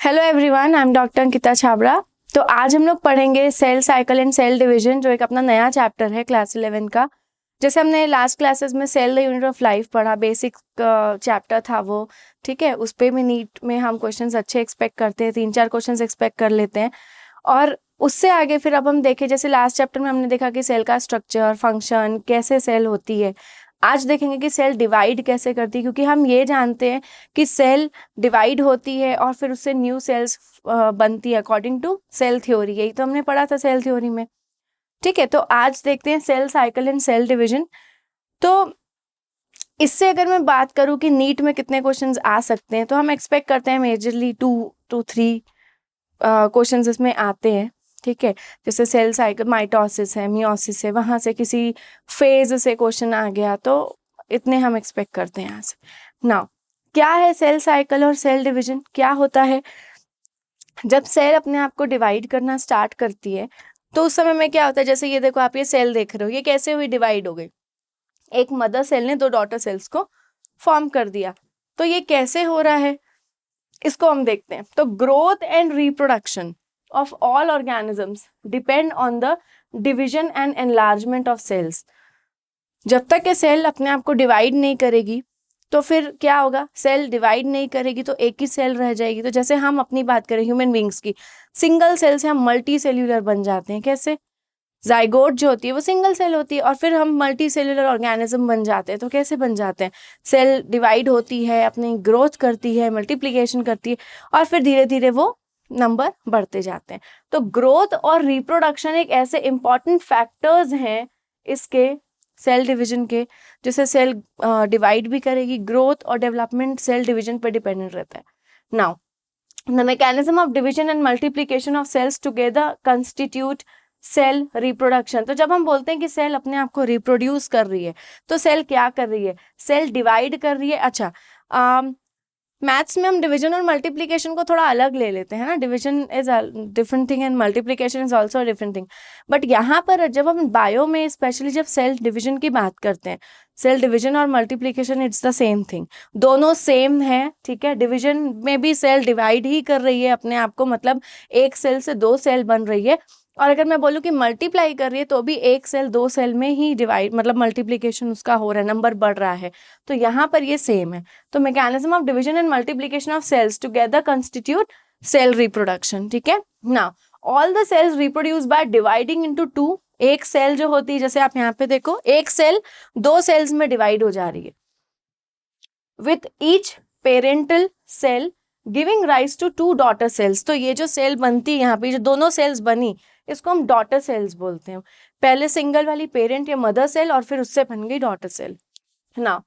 Hello everyone, I am doctor Ankita Chhabra. तो आज हम लोग पढ़ेंगे cell cycle and cell division, जो एक अपना नया चैप्टर है क्लास 11 का। जैसे हमने लास्ट क्लासेस में cell the unit of life पढ़ा, बेसिक चैप्टर था वो, ठीक है। उस पर भी नीट में हम क्वेश्चंस अच्छे एक्सपेक्ट करते हैं, 3-4 क्वेश्चंस एक्सपेक्ट कर लेते हैं। और उससे आगे फिर अब हम देखें, जैसे लास्ट चैप्टर में हमने देखा कि सेल का स्ट्रक्चर, फंक्शन, कैसे सेल होती है। आज देखेंगे कि सेल डिवाइड कैसे करती है, क्योंकि हम ये जानते हैं कि सेल डिवाइड होती है और फिर उससे न्यू सेल्स बनती है अकॉर्डिंग टू सेल थ्योरी। यही तो हमने पढ़ा था सेल थ्योरी में, ठीक है। तो आज देखते हैं cell cycle and cell division. तो इससे अगर मैं बात करूं कि नीट में कितने क्वेश्चंस आ सकते हैं, तो हम एक्सपेक्ट करते हैं मेजरली 2 to 3 क्वेश्चंस इसमें आते हैं, ठीक है। जैसे सेल साइकिल, माइटोसिस है, मियोसिस है, वहां से किसी फेज से क्वेश्चन आ गया, तो इतने हम एक्सपेक्ट करते हैं यहाँ से। नाउ क्या है सेल साइकिल और सेल डिवीजन, क्या होता है? जब सेल अपने आप को डिवाइड करना स्टार्ट करती है तो उस समय में क्या होता है, जैसे ये देखो, आप ये सेल देख रहे हो, ये कैसे हुई, डिवाइड हो गई। एक मदर सेल ने 2 डॉटर सेल्स को फॉर्म कर दिया। तो ये कैसे हो रहा है, इसको हम देखते हैं। तो growth and reproduction of all organisms depend on the division and enlargement of cells। जब तक ये सेल अपने आप को डिवाइड नहीं करेगी तो फिर क्या होगा, सेल डिवाइड नहीं करेगी तो एक ही सेल रह जाएगी। तो जैसे हम अपनी बात करें ह्यूमन बींग्स की, सिंगल सेल से हम मल्टी सेल्यूलर बन जाते हैं। कैसे? जाइगोट जो होती है वो सिंगल सेल होती है, और फिर हम मल्टी सेल्यूलर ऑर्गेनिज्म बन जाते हैं। तो कैसे बन जाते हैं? सेल डिवाइड होती है, अपनी ग्रोथ करती है, मल्टीप्लिकेशन करती है, और फिर धीरे धीरे वो नंबर बढ़ते जाते हैं। तो ग्रोथ और रिप्रोडक्शन एक ऐसे इंपॉर्टेंट फैक्टर्स हैं इसके सेल डिवीजन के, जिससे सेल डिवाइड भी करेगी। ग्रोथ और डेवलपमेंट सेल डिवीजन पर डिपेंडेंट रहता है। Now the mechanism of division and multiplication of cells together constitute cell reproduction. तो जब हम बोलते हैं कि सेल अपने आप को रिप्रोड्यूस कर रही है, तो सेल क्या कर रही है? सेल डिवाइड कर रही है। अच्छा, मैथ्स में हम डिवीजन और मल्टीप्लिकेशन को थोड़ा अलग ले लेते हैं ना, division is different thing and multiplication is also different thing. But यहाँ पर जब हम बायो में स्पेशली जब सेल डिवीजन की बात करते हैं, सेल डिवीजन और multiplication it's the same thing, दोनों सेम है, ठीक है। डिवीजन में भी सेल डिवाइड ही कर रही है अपने आप को, मतलब एक सेल से 2 सेल बन रही है। और अगर मैं बोलूँ कि मल्टीप्लाई कर रही है, तो भी एक सेल 2 सेल में ही डिवाइड, मतलब मल्टीप्लिकेशन उसका हो रहा है, नंबर बढ़ रहा है। तो यहाँ पर ये सेम है। तो mechanism of division and multiplication of cells together constitute cell reproduction, ठीक है। Now all the cells reproduce by dividing into 2। एक सेल जो होती है, जैसे आप यहाँ पे देखो, एक सेल 2 सेल्स में डिवाइड हो जा रही है, with each parental cell giving rise to 2 daughter cells. तो ये जो सेल बनती है यहाँ पे, जो दोनों सेल्स बनी, इसको हम डॉटर सेल्स बोलते हैं। पहले सिंगल वाली पेरेंट या मदर सेल, और फिर उससे बन गई daughter cell. Now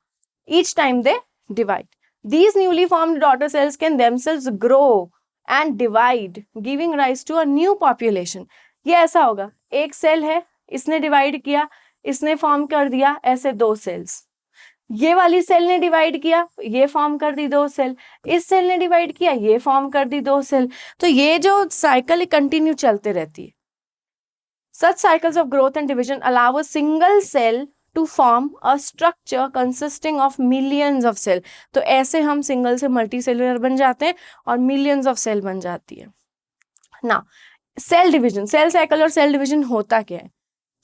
each time they divide, these newly formed daughter cells can themselves grow and divide, giving rise to a new population। ये ऐसा होगा, एक सेल है, इसने डिवाइड किया, इसने फॉर्म कर दिया ऐसे 2 सेल्स। ये वाली सेल ने डिवाइड किया, ये फॉर्म कर दी 2 सेल, इस सेल ने डिवाइड किया, ये फॉर्म कर दी 2 सेल। तो ये जो साइकिल कंटिन्यू चलते रहती है। Such cycles of growth and division allow a single cell to form a structure consisting of millions of cell। तो ऐसे हम सिंगल से मल्टी सेलुलर बन जाते हैं और मिलियंस ऑफ सेल बन जाती है ना। सेल डिवीजन, सेल साइकिल और सेल डिवीजन होता क्या है?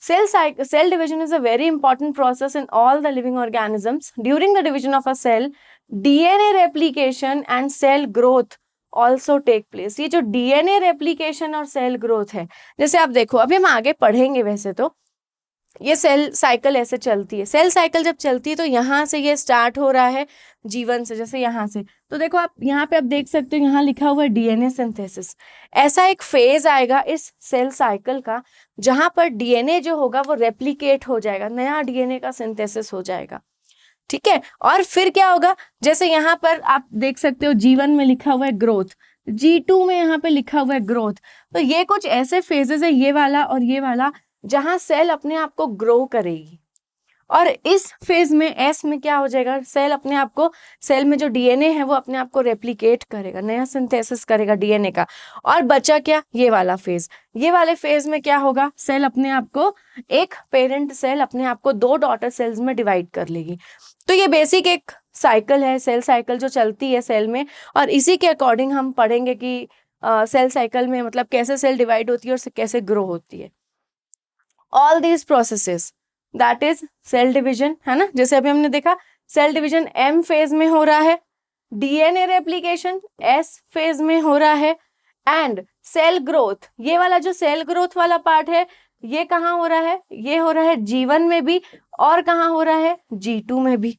Cell division is a very important process in all the living organisms. During the division of a cell, DNA replication and cell growth also take place। ये जो DNA replication और cell growth है, जैसे आप देखो, अभी हम आगे पढ़ेंगे, वैसे तो ये सेल साइकिल ऐसे चलती है। सेल साइकिल जब चलती है तो यहाँ से ये स्टार्ट हो रहा है जीवन से, जैसे यहाँ से। तो देखो आप यहाँ पे आप देख सकते हो, यहाँ लिखा हुआ है डीएनए सिंथेसिस। ऐसा एक फेज आएगा इस सेल साइकिल का, जहां पर डीएनए जो होगा वो रेप्लिकेट हो जाएगा, नया डीएनए का सिंथेसिस हो जाएगा, ठीक है। और फिर क्या होगा, जैसे यहाँ पर आप देख सकते हो G1 में लिखा हुआ है ग्रोथ, G2 में यहाँ पे लिखा हुआ है ग्रोथ। तो ये कुछ ऐसे फेजेस है, ये वाला और ये वाला, जहां सेल अपने आप को ग्रो करेगी। और इस फेज में एस में क्या हो जाएगा, सेल अपने आप को, सेल में जो डीएनए है वो अपने आप को रेप्लिकेट करेगा, नया सिंथेसिस करेगा डीएनए का। और बचा क्या, ये वाला फेज। ये वाले फेज में क्या होगा, सेल अपने आप को, एक पेरेंट सेल अपने आप को 2 डॉटर सेल्स में डिवाइड कर लेगी। तो ये बेसिक एक साइकिल है, सेल साइकिल जो चलती है सेल में, और इसी के अकॉर्डिंग हम पढ़ेंगे कि सेल साइकिल में मतलब कैसे सेल डिवाइड होती है और कैसे ग्रो होती है। All these processes that is cell division, है ना। जैसे अभी हमने देखा सेल डिविजन एम फेज में हो रहा है, डीएनए रेप्लिकेशन एस फेज में हो रहा है, एंड सेल ग्रोथ, ये वाला जो सेल ग्रोथ वाला पार्ट है ये कहाँ हो रहा है, ये हो रहा है G1 में भी, और कहाँ हो रहा है G2 में भी,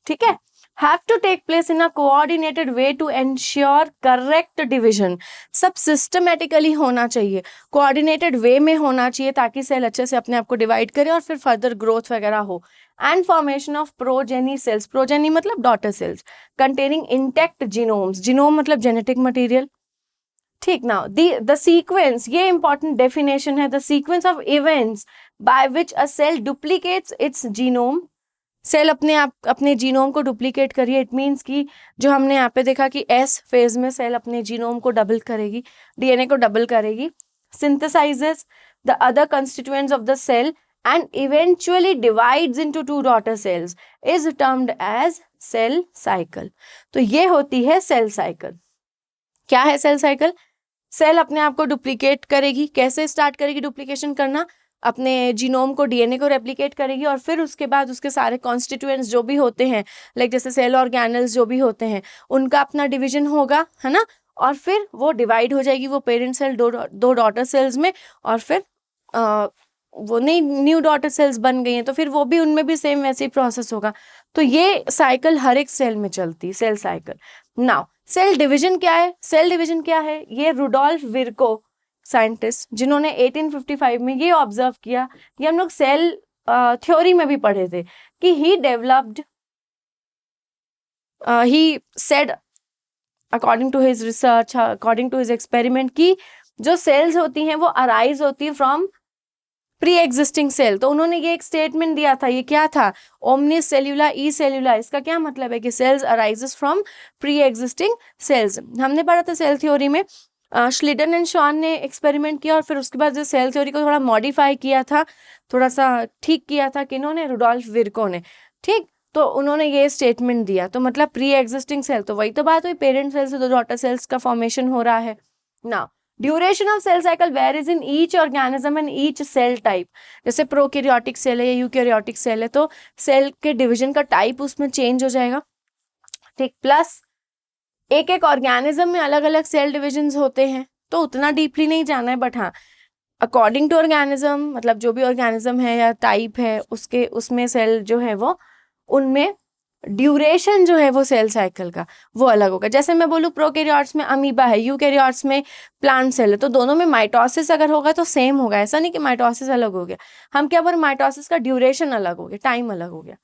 ठीक है। Have to take place in a coordinated way to ensure correct division, सब सिस्टमेटिकली होना चाहिए, कोऑर्डिनेटेड वे में होना चाहिए ताकि सेल अच्छे से अपने आप को डिवाइड करे और फिर फर्दर ग्रोथ वगैरह हो। And formation of progeny cells, progeny मतलब daughter cells containing intact genomes, genome मतलब जेनेटिक मटेरियल, ठीक। नाउ द सीक्वेंस, ये इंपॉर्टेंट डेफिनेशन है, the sequence of events by which a cell duplicates its genome, cell अपने आप अपने genome को duplicate करिए, इट मीन्स कि जो हमने यहाँ पे देखा कि एस फेज में सेल अपने जीनोम को डबल करेगी, डीएनए को डबल करेगी, synthesises the other constituents of the cell and eventually divides into two daughter cells is termed as cell cycle. तो ये होती है सेल साइकिल। क्या है सेल साइकिल? सेल अपने आप को डुप्लीकेट करेगी, कैसे स्टार्ट करेगी डुप्लीकेशन करना, अपने जीनोम को डीएनए को रेप्लिकेट करेगी और फिर उसके बाद उसके सारे कॉन्स्टिट्यूएंट्स जो भी होते हैं लाइक जैसे सेल ऑर्गेनल्स जो भी होते हैं उनका अपना डिवीजन होगा, है ना, और फिर वो डिवाइड हो जाएगी वो पेरेंट सेल दो डॉटर सेल्स में, और फिर वो नई न्यू डॉटर सेल्स बन गई हैं तो फिर वो भी उनमें भी सेम वैसे ही प्रोसेस होगा। तो ये साइकिल हर एक सेल में चलती है, cell cycle. Now cell division क्या है? सेल डिवीजन क्या है? ये रुडोल्फ विर्को साइंटिस्ट जिन्होंने 1855 में ये ऑब्जर्व किया, ये हम लोग सेल थ्योरी में भी पढ़े थे कि he developed, he said according to his research, according to his experiment कि जो सेल्स होती हैं वो अराइज होती है फ्रॉम प्री एग्जिस्टिंग सेल। तो उन्होंने ये एक स्टेटमेंट दिया था, ये क्या था? ओमनिस सेल्यूला ई सेल्यूला। इसका क्या मतलब है कि cells arises from pre-existing cells. हमने पढ़ा था सेल थ्योरी में, श्लिडन एंड शॉन ने एक्सपेरिमेंट किया और फिर उसके बाद जो सेल थ्योरी को थोड़ा मॉडिफाई किया था, थोड़ा सा ठीक किया था किन्होंने? रुडोल्फ विर्को ने, ठीक। तो उन्होंने ये स्टेटमेंट दिया, तो मतलब प्री एग्जिस्टिंग सेल, तो वही तो बात हुई, पेरेंट सेल से दो डॉटर सेल्स का फॉर्मेशन हो रहा है ना। Duration of cell cycle varies in each organism and each cell type. जैसे प्रोकैरियोटिक सेल है या यूकैरियोटिक सेल है तो सेल के डिवीजन का टाइप उसमें चेंज हो जाएगा, ठीक। प्लस एक एक ऑर्गेनिज्म में अलग अलग सेल डिविजन्स होते हैं, तो उतना डीपली नहीं जाना है, बट हाँ अकॉर्डिंग टू ऑर्गेनिज्म, मतलब जो भी ऑर्गेनिज्म है या टाइप है उसके उसमें सेल जो है वो, उनमें ड्यूरेशन जो है वो सेल साइकिल का वो अलग होगा। जैसे मैं बोलूँ प्रोकैरियोट्स में अमीबा है, यूकैरियोट्स में प्लांट सेल है, तो दोनों में माइटोसिस अगर होगा तो सेम होगा, ऐसा नहीं कि माइटोसिस अलग हो गया। हम क्या बोल, माइटोसिस का ड्यूरेशन अलग हो गया, टाइम अलग हो गया।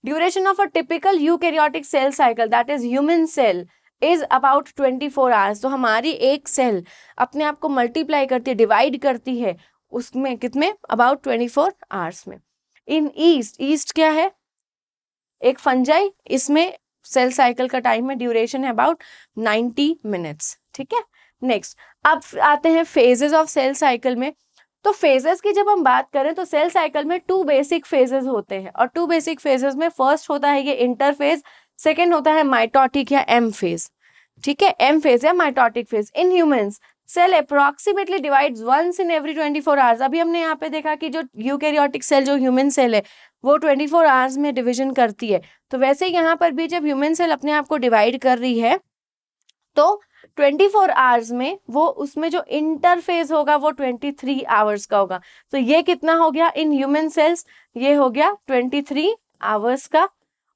Duration of a typical eukaryotic cell cycle that is human cell is about 24 hours. तो हमारी एक सेल अपने आप को मल्टीप्लाई करती है, डिवाइड करती है, उसमें कितने? अबाउट 24 आवर्स में। इन ईस्ट, ईस्ट क्या है? एक फंजाई, इसमें सेल साइकिल का टाइम है, ड्यूरेशन है अबाउट 90 मिनट्स, ठीक है। नेक्स्ट अब आते हैं फेजेस ऑफ सेल साइकिल में। तो फेजेस की जब हम बात करें तो सेल साइकिल में 2 बेसिक फेजेस होते हैं, और 2 बेसिक फेजेस में फर्स्ट होता है ये इंटरफेज, सेकेंड होता है माइटोटिक या एम फेज, ठीक है, एम फेज या mitotic phase. In humans cell approximately divides once in every 24 hours. अभी हमने यहाँ पे देखा कि जो यूकैरियोटिक सेल जो ह्यूमन सेल है वो 24 आवर्स में डिवीजन करती है, तो वैसे यहाँ पर भी जब ह्यूमन सेल अपने आप को डिवाइड कर रही है तो 24 आवर्स में वो उसमें जो इंटरफेज होगा वो 23 आवर्स का होगा। तो ये कितना हो गया इन ह्यूमन सेल्स? ये हो गया 23 आवर्स का,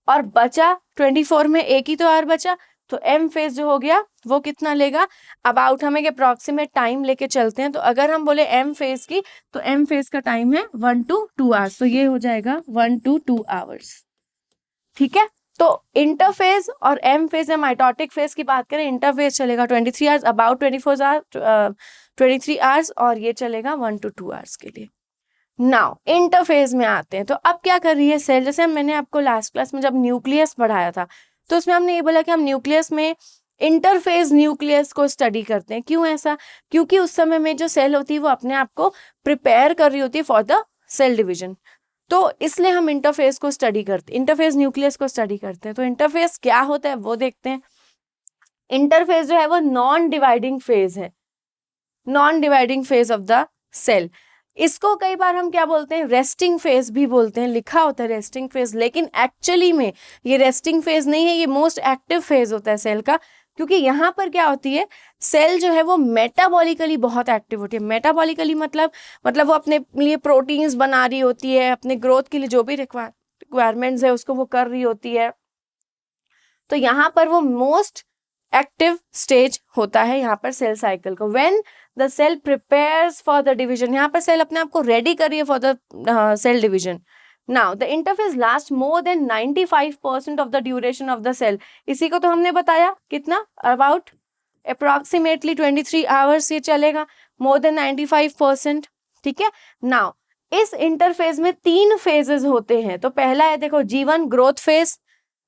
और बचा 24 में एक ही तो आवर बचा, तो एम फेज जो हो गया वो कितना लेगा? अबाउट, हमें अप्रोक्सीमेट टाइम लेके चलते हैं, तो अगर हम बोले एम फेज की तो एम फेज का टाइम है 1 to 2 आवर्स, तो ये हो जाएगा 1 to 2 आवर्स, ठीक है। तो इंटरफेज और एम फेज या माइटोटिक फेज की बात करें, इंटरफेज चलेगा 23 आवर्स, अबाउट 23 आवर्स, और ये चलेगा 1 to 2 आवर्स के लिए। नाउ इंटरफेज में आते हैं, तो अब क्या कर रही है सेल? जैसे मैंने आपको लास्ट क्लास में जब न्यूक्लियस पढ़ाया था तो उसमें हमने ये बोला कि हम न्यूक्लियस में इंटरफेज न्यूक्लियस को स्टडी करते हैं। क्यों ऐसा? क्योंकि उस समय में जो सेल होती है वो अपने आप को प्रिपेयर कर रही होती है फॉर द सेल डिवीजन। तो इसलिए हम इंटरफेस को स्टडी करते हैं, इंटरफेस न्यूक्लियस को स्टडी करते हैं। तो इंटरफेस क्या होता है वो देखते हैं। इंटरफेस जो है वो नॉन डिवाइडिंग फेज है, non dividing phase of the cell. इसको कई बार हम क्या बोलते हैं, रेस्टिंग फेज भी बोलते हैं, लिखा होता है रेस्टिंग फेज, लेकिन एक्चुअली में ये रेस्टिंग फेज नहीं है, ये मोस्ट एक्टिव फेज होता है सेल का। क्योंकि यहाँ पर क्या होती है, सेल जो है वो मेटाबॉलिकली बहुत एक्टिव होती है। मेटाबॉलिकली मतलब वो अपने लिए प्रोटीन्स बना रही होती है, अपने ग्रोथ के लिए जो भी रिक्वायरमेंट्स है उसको वो कर रही होती है। तो यहाँ पर वो मोस्ट एक्टिव स्टेज होता है यहाँ पर सेल साइकिल को। When the cell prepares for the division, यहाँ पर सेल अपने आप को रेडी कर रही है for the cell division. Now the interphase last more than 95% of the duration of the cell. इसी को तो हमने बताया कितना, अबाउट अप्रोक्सीमेटली 23 आवर्स ये चलेगा, मोर देन 95%। ठीक है। नाउ इस इंटरफेज में 3 फेजेस होते हैं। तो पहला है देखो G1 ग्रोथ फेज,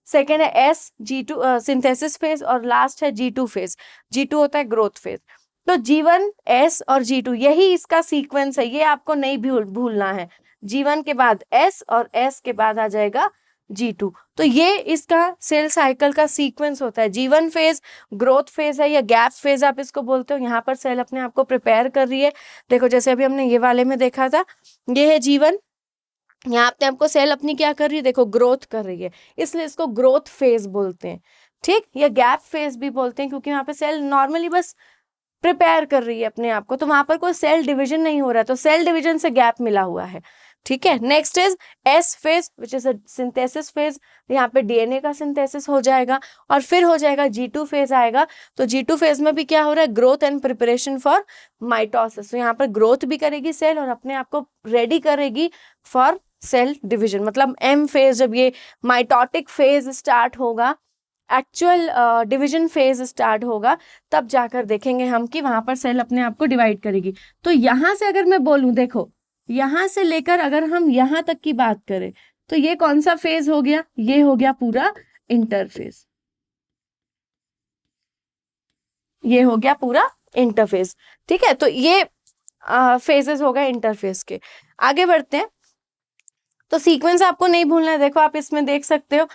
सेकेंड है S G2 सिंथेसिस फेज, और लास्ट है G2 फेज। G2 होता है ग्रोथ फेज। तो G1 S और G2 यही इसका सीक्वेंस है, ये आपको नहीं भूलना है। G1 के बाद S और S के बाद आ जाएगा G2। तो ये इसका सेल साइकिल का सीक्वेंस होता है। G1 फेज ग्रोथ फेज है या गैप फेज आप इसको बोलते हो। यहाँ पर सेल अपने आप को प्रिपेयर कर रही है। देखो जैसे अभी हमने ये वाले में देखा था, ये है G1, यहाँ पे आपको सेल अपनी क्या कर रही है, देखो ग्रोथ कर रही है, इसलिए इसको ग्रोथ फेज बोलते हैं। ठीक, या गैप फेज भी बोलते हैं, क्योंकि यहाँ पे सेल नॉर्मली बस प्रिपेयर कर रही है अपने आप को, तो वहां पर कोई सेल डिवीजन नहीं हो रहा है, तो सेल डिवीजन से गैप मिला हुआ है। ठीक है। Next is S phase which is a synthesis phase. यहाँ पे डीएनए का सिंथेसिस हो जाएगा, और फिर हो जाएगा G2 फेज आएगा। तो G2 फेज में भी क्या हो रहा है, growth and preparation for mitosis. तो यहाँ पर ग्रोथ भी करेगी सेल और अपने आप को रेडी करेगी फॉर सेल डिवीजन। मतलब M फेज, जब ये माइटोटिक फेज स्टार्ट होगा, एक्चुअल डिवीजन फेज स्टार्ट होगा, तब जाकर देखेंगे हम कि वहां पर सेल अपने आप को डिवाइड करेगी। तो यहां से अगर मैं बोलूं, देखो यहां से लेकर अगर हम यहां तक की बात करें, तो ये कौन सा फेज हो गया, ये हो गया पूरा इंटरफेज, ये हो गया पूरा इंटरफेज। ठीक है। तो ये फेजेस हो गए इंटरफेज के। आगे बढ़ते हैं। तो सीक्वेंस आपको नहीं भूलना है, देखो आप इसमें देख सकते हो।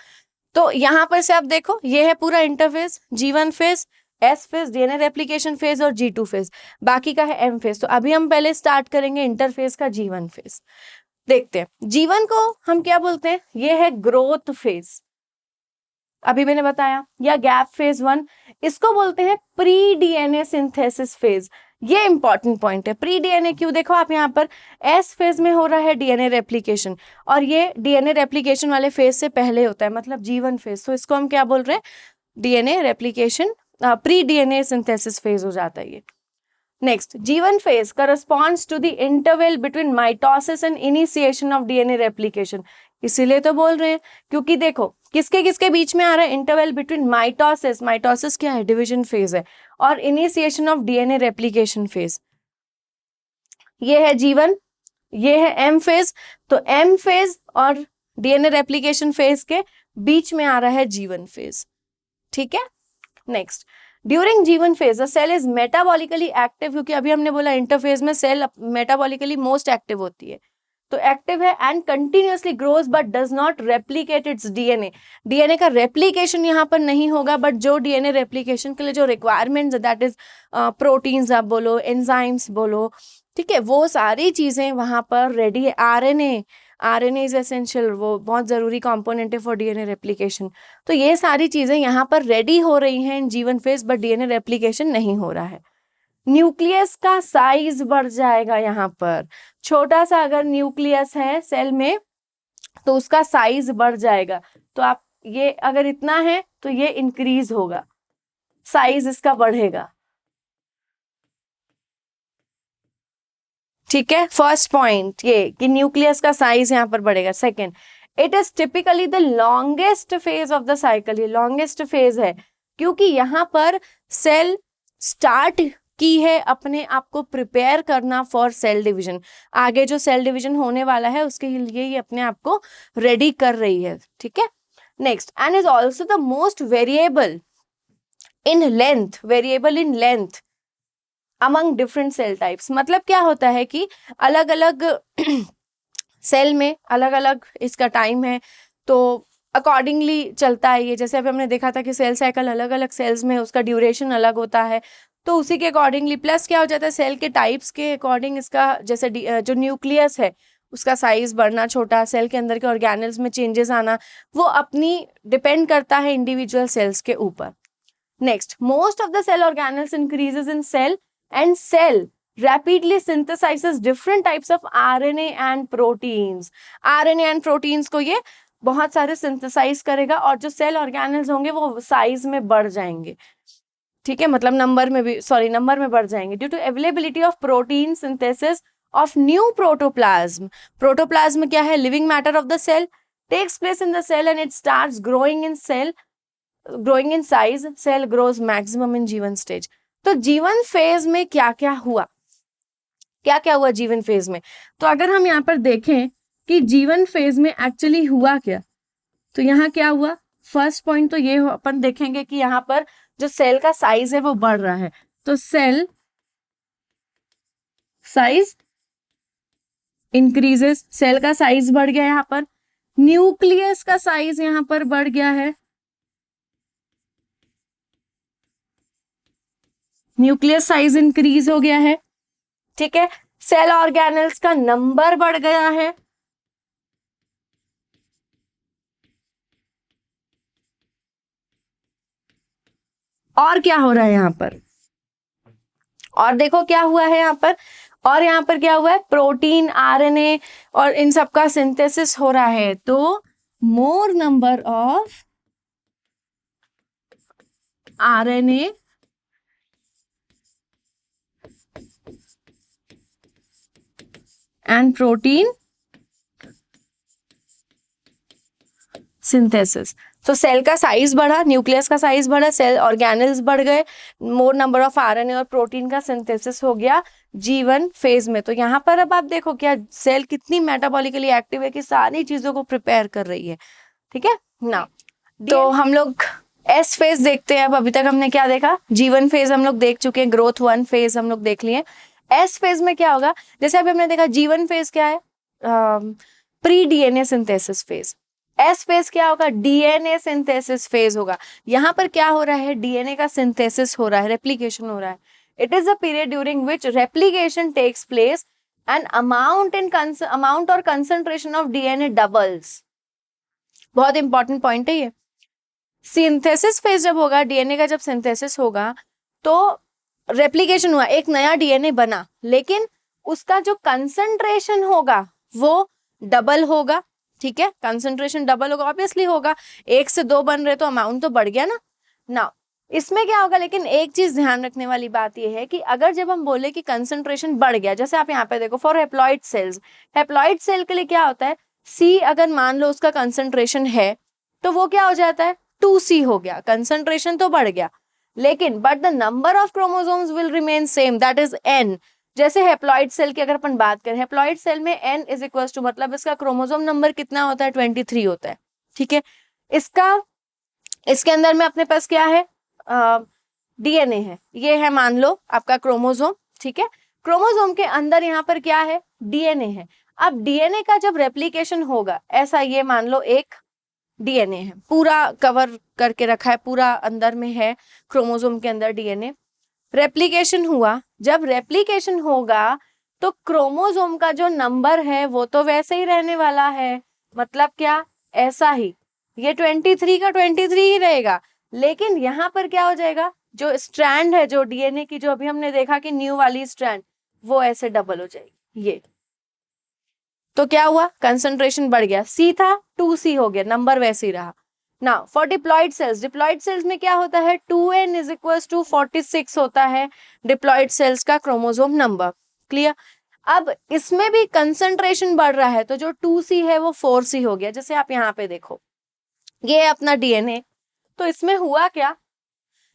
तो यहाँ पर से आप देखो, ये है पूरा interphase, G1 phase, S phase, DNA replication phase, और G2 फेज, बाकी का है M फेज। तो अभी हम पहले स्टार्ट करेंगे इंटरफेज का G1 फेज। देखते हैं G1 को हम क्या बोलते हैं, ये है ग्रोथ फेज, अभी मैंने बताया, या गैप फेज 1। इसको बोलते हैं प्री डीएनए सिंथेसिस फेज। ये इंपॉर्टेंट पॉइंट है, प्री डीएनए क्यों, देखो आप यहाँ पर एस फेज में हो रहा है डीएनए रेप्लिकेशन, और ये डीएनए रेप्लिकेशन वाले फेज से पहले होता है, मतलब G1 फेज। तो इसको हम क्या बोल रहे हैं, DNA replication, pre DNA synthesis phase हो जाता है ये। Next, G1 phase corresponds to the interval between mitosis and initiation of DNA replication। इसीलिए तो बोल रहे हैं, क्योंकि देखो किसके किसके बीच में आ रहा है, इंटरवल बिटवीन माइटोसिस, माइटोसिस क्या है, डिवीजन फेज है, और initiation of DNA replication phase. ये है G1, ये है M फेज। तो M फेज और डीएनए रेप्लिकेशन फेज के बीच में आ रहा है G1 फेज। ठीक है। Next, during G1 phase the cell is metabolically active, क्योंकि अभी हमने बोला इंटरफेज में सेल मेटाबॉलिकली मोस्ट एक्टिव होती है, तो एक्टिव है, and continuously grows but does not replicate it's DNA. DNA का रेप्लिकेशन यहाँ पर नहीं होगा, बट जो डीएनए रेप्लिकेशन के लिए जो रिक्वायरमेंट्स है, दैट इज प्रोटीन्स आप बोलो, एंजाइम्स बोलो, ठीक है, वो सारी चीजें वहां पर रेडी है। आरएनए इज एसेंशियल, वो बहुत जरूरी कंपोनेंट है फॉर डीएनए रेप्लिकेशन। तो ये सारी चीजें यहाँ पर रेडी हो रही हैं इन G1 phase, but DNA replication नहीं हो रहा है। न्यूक्लियस का साइज बढ़ जाएगा, यहाँ पर छोटा सा अगर न्यूक्लियस है सेल में तो उसका साइज बढ़ जाएगा। तो आप ये अगर इतना है तो ये इंक्रीज होगा, साइज इसका बढ़ेगा। ठीक है, फर्स्ट पॉइंट ये कि न्यूक्लियस का साइज यहाँ पर बढ़ेगा। Second, it is typically the longest phase of the cycle. ये लॉन्गेस्ट फेज है क्योंकि यहाँ पर सेल स्टार्ट की है अपने आप को प्रिपेयर करना फॉर सेल डिवीजन। आगे जो सेल डिवीजन होने वाला है उसके लिए ये अपने आप को रेडी कर रही है। ठीक है। Next, and is also the most variable in length among different cell types. मतलब क्या होता है कि अलग अलग सेल में अलग अलग इसका टाइम है, तो अकॉर्डिंगली चलता है ये। जैसे अभी हमने देखा था कि सेल साइकिल अलग अलग सेल्स में उसका ड्यूरेशन अलग होता है, तो उसी के अकॉर्डिंगली प्लस क्या हो जाता है, सेल के टाइप्स के अकॉर्डिंग इसका जैसे जो न्यूक्लियस है उसका साइज बढ़ना छोटा, सेल के अंदर के ऑर्गेनल्स में चेंजेस आना, वो अपनी डिपेंड करता है इंडिविजुअल सेल्स के ऊपर। Next, most of the cell organelles increases in cell and cell rapidly synthesizes different types of RNA and proteins. RNA and proteins को ये बहुत सारे सिंथेसाइज करेगा और जो सेल ऑर्गेनल्स होंगे वो साइज में बढ़ जाएंगे, ठीक है, मतलब नंबर में बढ़ जाएंगे due to availability of protein synthesis of new protoplasm. Protoplasm क्या है, living matter of the cell, takes place in the cell and it starts growing in size, cell grows maximum in जीवन stage. तो जीवन phase में क्या क्या हुआ जीवन फेज में, तो अगर हम यहाँ पर देखें कि जीवन फेज में एक्चुअली हुआ क्या, तो यहाँ क्या हुआ, फर्स्ट पॉइंट तो ये अपन देखेंगे कि यहाँ पर जो सेल का साइज है वो बढ़ रहा है, तो सेल साइज इंक्रीजेस, सेल का साइज बढ़ गया, यहाँ पर न्यूक्लियस का साइज यहाँ पर बढ़ गया है, न्यूक्लियस साइज इंक्रीज हो गया है, ठीक है, सेल ऑर्गेनल्स का नंबर बढ़ गया है, और क्या हो रहा है यहाँ पर, और देखो क्या हुआ है यहाँ पर, और यहाँ पर क्या हुआ है, प्रोटीन, आरएनए और इन सब का सिंथेसिस हो रहा है, तो मोर number of RNA and protein synthesis. तो सेल का साइज बढ़ा, न्यूक्लियस का साइज बढ़ा, सेल ऑर्गेनल्स बढ़ गए, मोर नंबर ऑफ आरएनए और प्रोटीन का सिंथेसिस हो गया जीवन फेज में। तो यहाँ पर अब आप देखो क्या सेल कितनी मेटाबॉलिकली एक्टिव है कि सारी चीजों को प्रिपेयर कर रही है, ठीक है ना। तो हम लोग एस फेज देखते हैं। अब अभी तक हमने क्या देखा, जीवन फेज हम लोग देख चुके हैं, ग्रोथ 1 फेज हम लोग देख लिए। एस फेज में क्या होगा, जैसे अभी हमने देखा जीवन फेज क्या है, pre DNA synthesis phase. S phase क्या होगा, डीएनए सिंथेसिस फेज होगा। यहाँ पर क्या हो रहा है, डीएनए का सिंथेसिस हो रहा है, रेप्लिकेशन हो रहा है। It is a period during which replication takes place and amount और कंसंट्रेशन ऑफ डीएनए डबल्स। बहुत इंपॉर्टेंट पॉइंट है ये। सिंथेसिस फेज जब होगा, डीएनए का जब सिंथेसिस होगा तो रेप्लिकेशन हुआ, एक नया डीएनए बना, लेकिन उसका जो कंसंट्रेशन होगा वो डबल होगा, ठीक है, कंसंट्रेशन डबल होगा, ऑब्वियसली होगा, 1 से 2 बन रहे तो अमाउंट तो बढ़ गया ना। इसमें क्या होगा, लेकिन एक चीज ध्यान रखने वाली बात यह है कि अगर जब हम बोले कि कंसंट्रेशन बढ़ गया, जैसे आप यहाँ पे देखो for haploid cells, haploid cell के लिए क्या होता है, सी अगर मान लो उसका कंसंट्रेशन है तो वो क्या हो जाता है, 2C हो गया, कंसंट्रेशन तो बढ़ गया, लेकिन but the number of chromosomes will remain same, that is N। जैसे हेप्लॉइड सेल की अगर अपन बात करें, हेप्लॉइड सेल में N इज इक्वल टू, मतलब इसका क्रोमोसोम नंबर कितना होता है, 23 होता है, ठीक है। इसके अंदर में अपने पास क्या है, डीएनए है, ये है मान लो आपका क्रोमोसोम, ठीक है। क्रोमोसोम के अंदर यहाँ पर क्या है, डीएनए है। अब डीएनए का जब रेप्लिकेशन होगा, ऐसा ये मान लो एक डीएनए है, पूरा कवर करके रखा है, पूरा अंदर में है क्रोमोसोम के अंदर डीएनए, रेप्लिकेशन हुआ, जब रेप्लिकेशन होगा तो क्रोमोसोम का जो नंबर है वो तो वैसे ही रहने वाला है, मतलब क्या, ऐसा ही, ये 23 का 23 ही रहेगा, लेकिन यहाँ पर क्या हो जाएगा, जो स्ट्रैंड है, जो डीएनए की, जो अभी हमने देखा कि न्यू वाली स्ट्रैंड, वो ऐसे डबल हो जाएगी, ये तो क्या हुआ, कंसंट्रेशन बढ़ गया, C था 2C हो गया, नंबर वैसे ही रहा ना। फॉर डिप्लॉइड सेल्स में क्या होता है, 2N इज इक्वल टू 46 होता है डिप्लॉइड सेल्स का क्रोमोसोम नंबर, क्लियर। अब इसमें भी कंसंट्रेशन बढ़ रहा है, तो जो 2C है वो 4C हो गया। जैसे आप यहाँ पे देखो, ये है अपना डीएनए, तो इसमें हुआ क्या,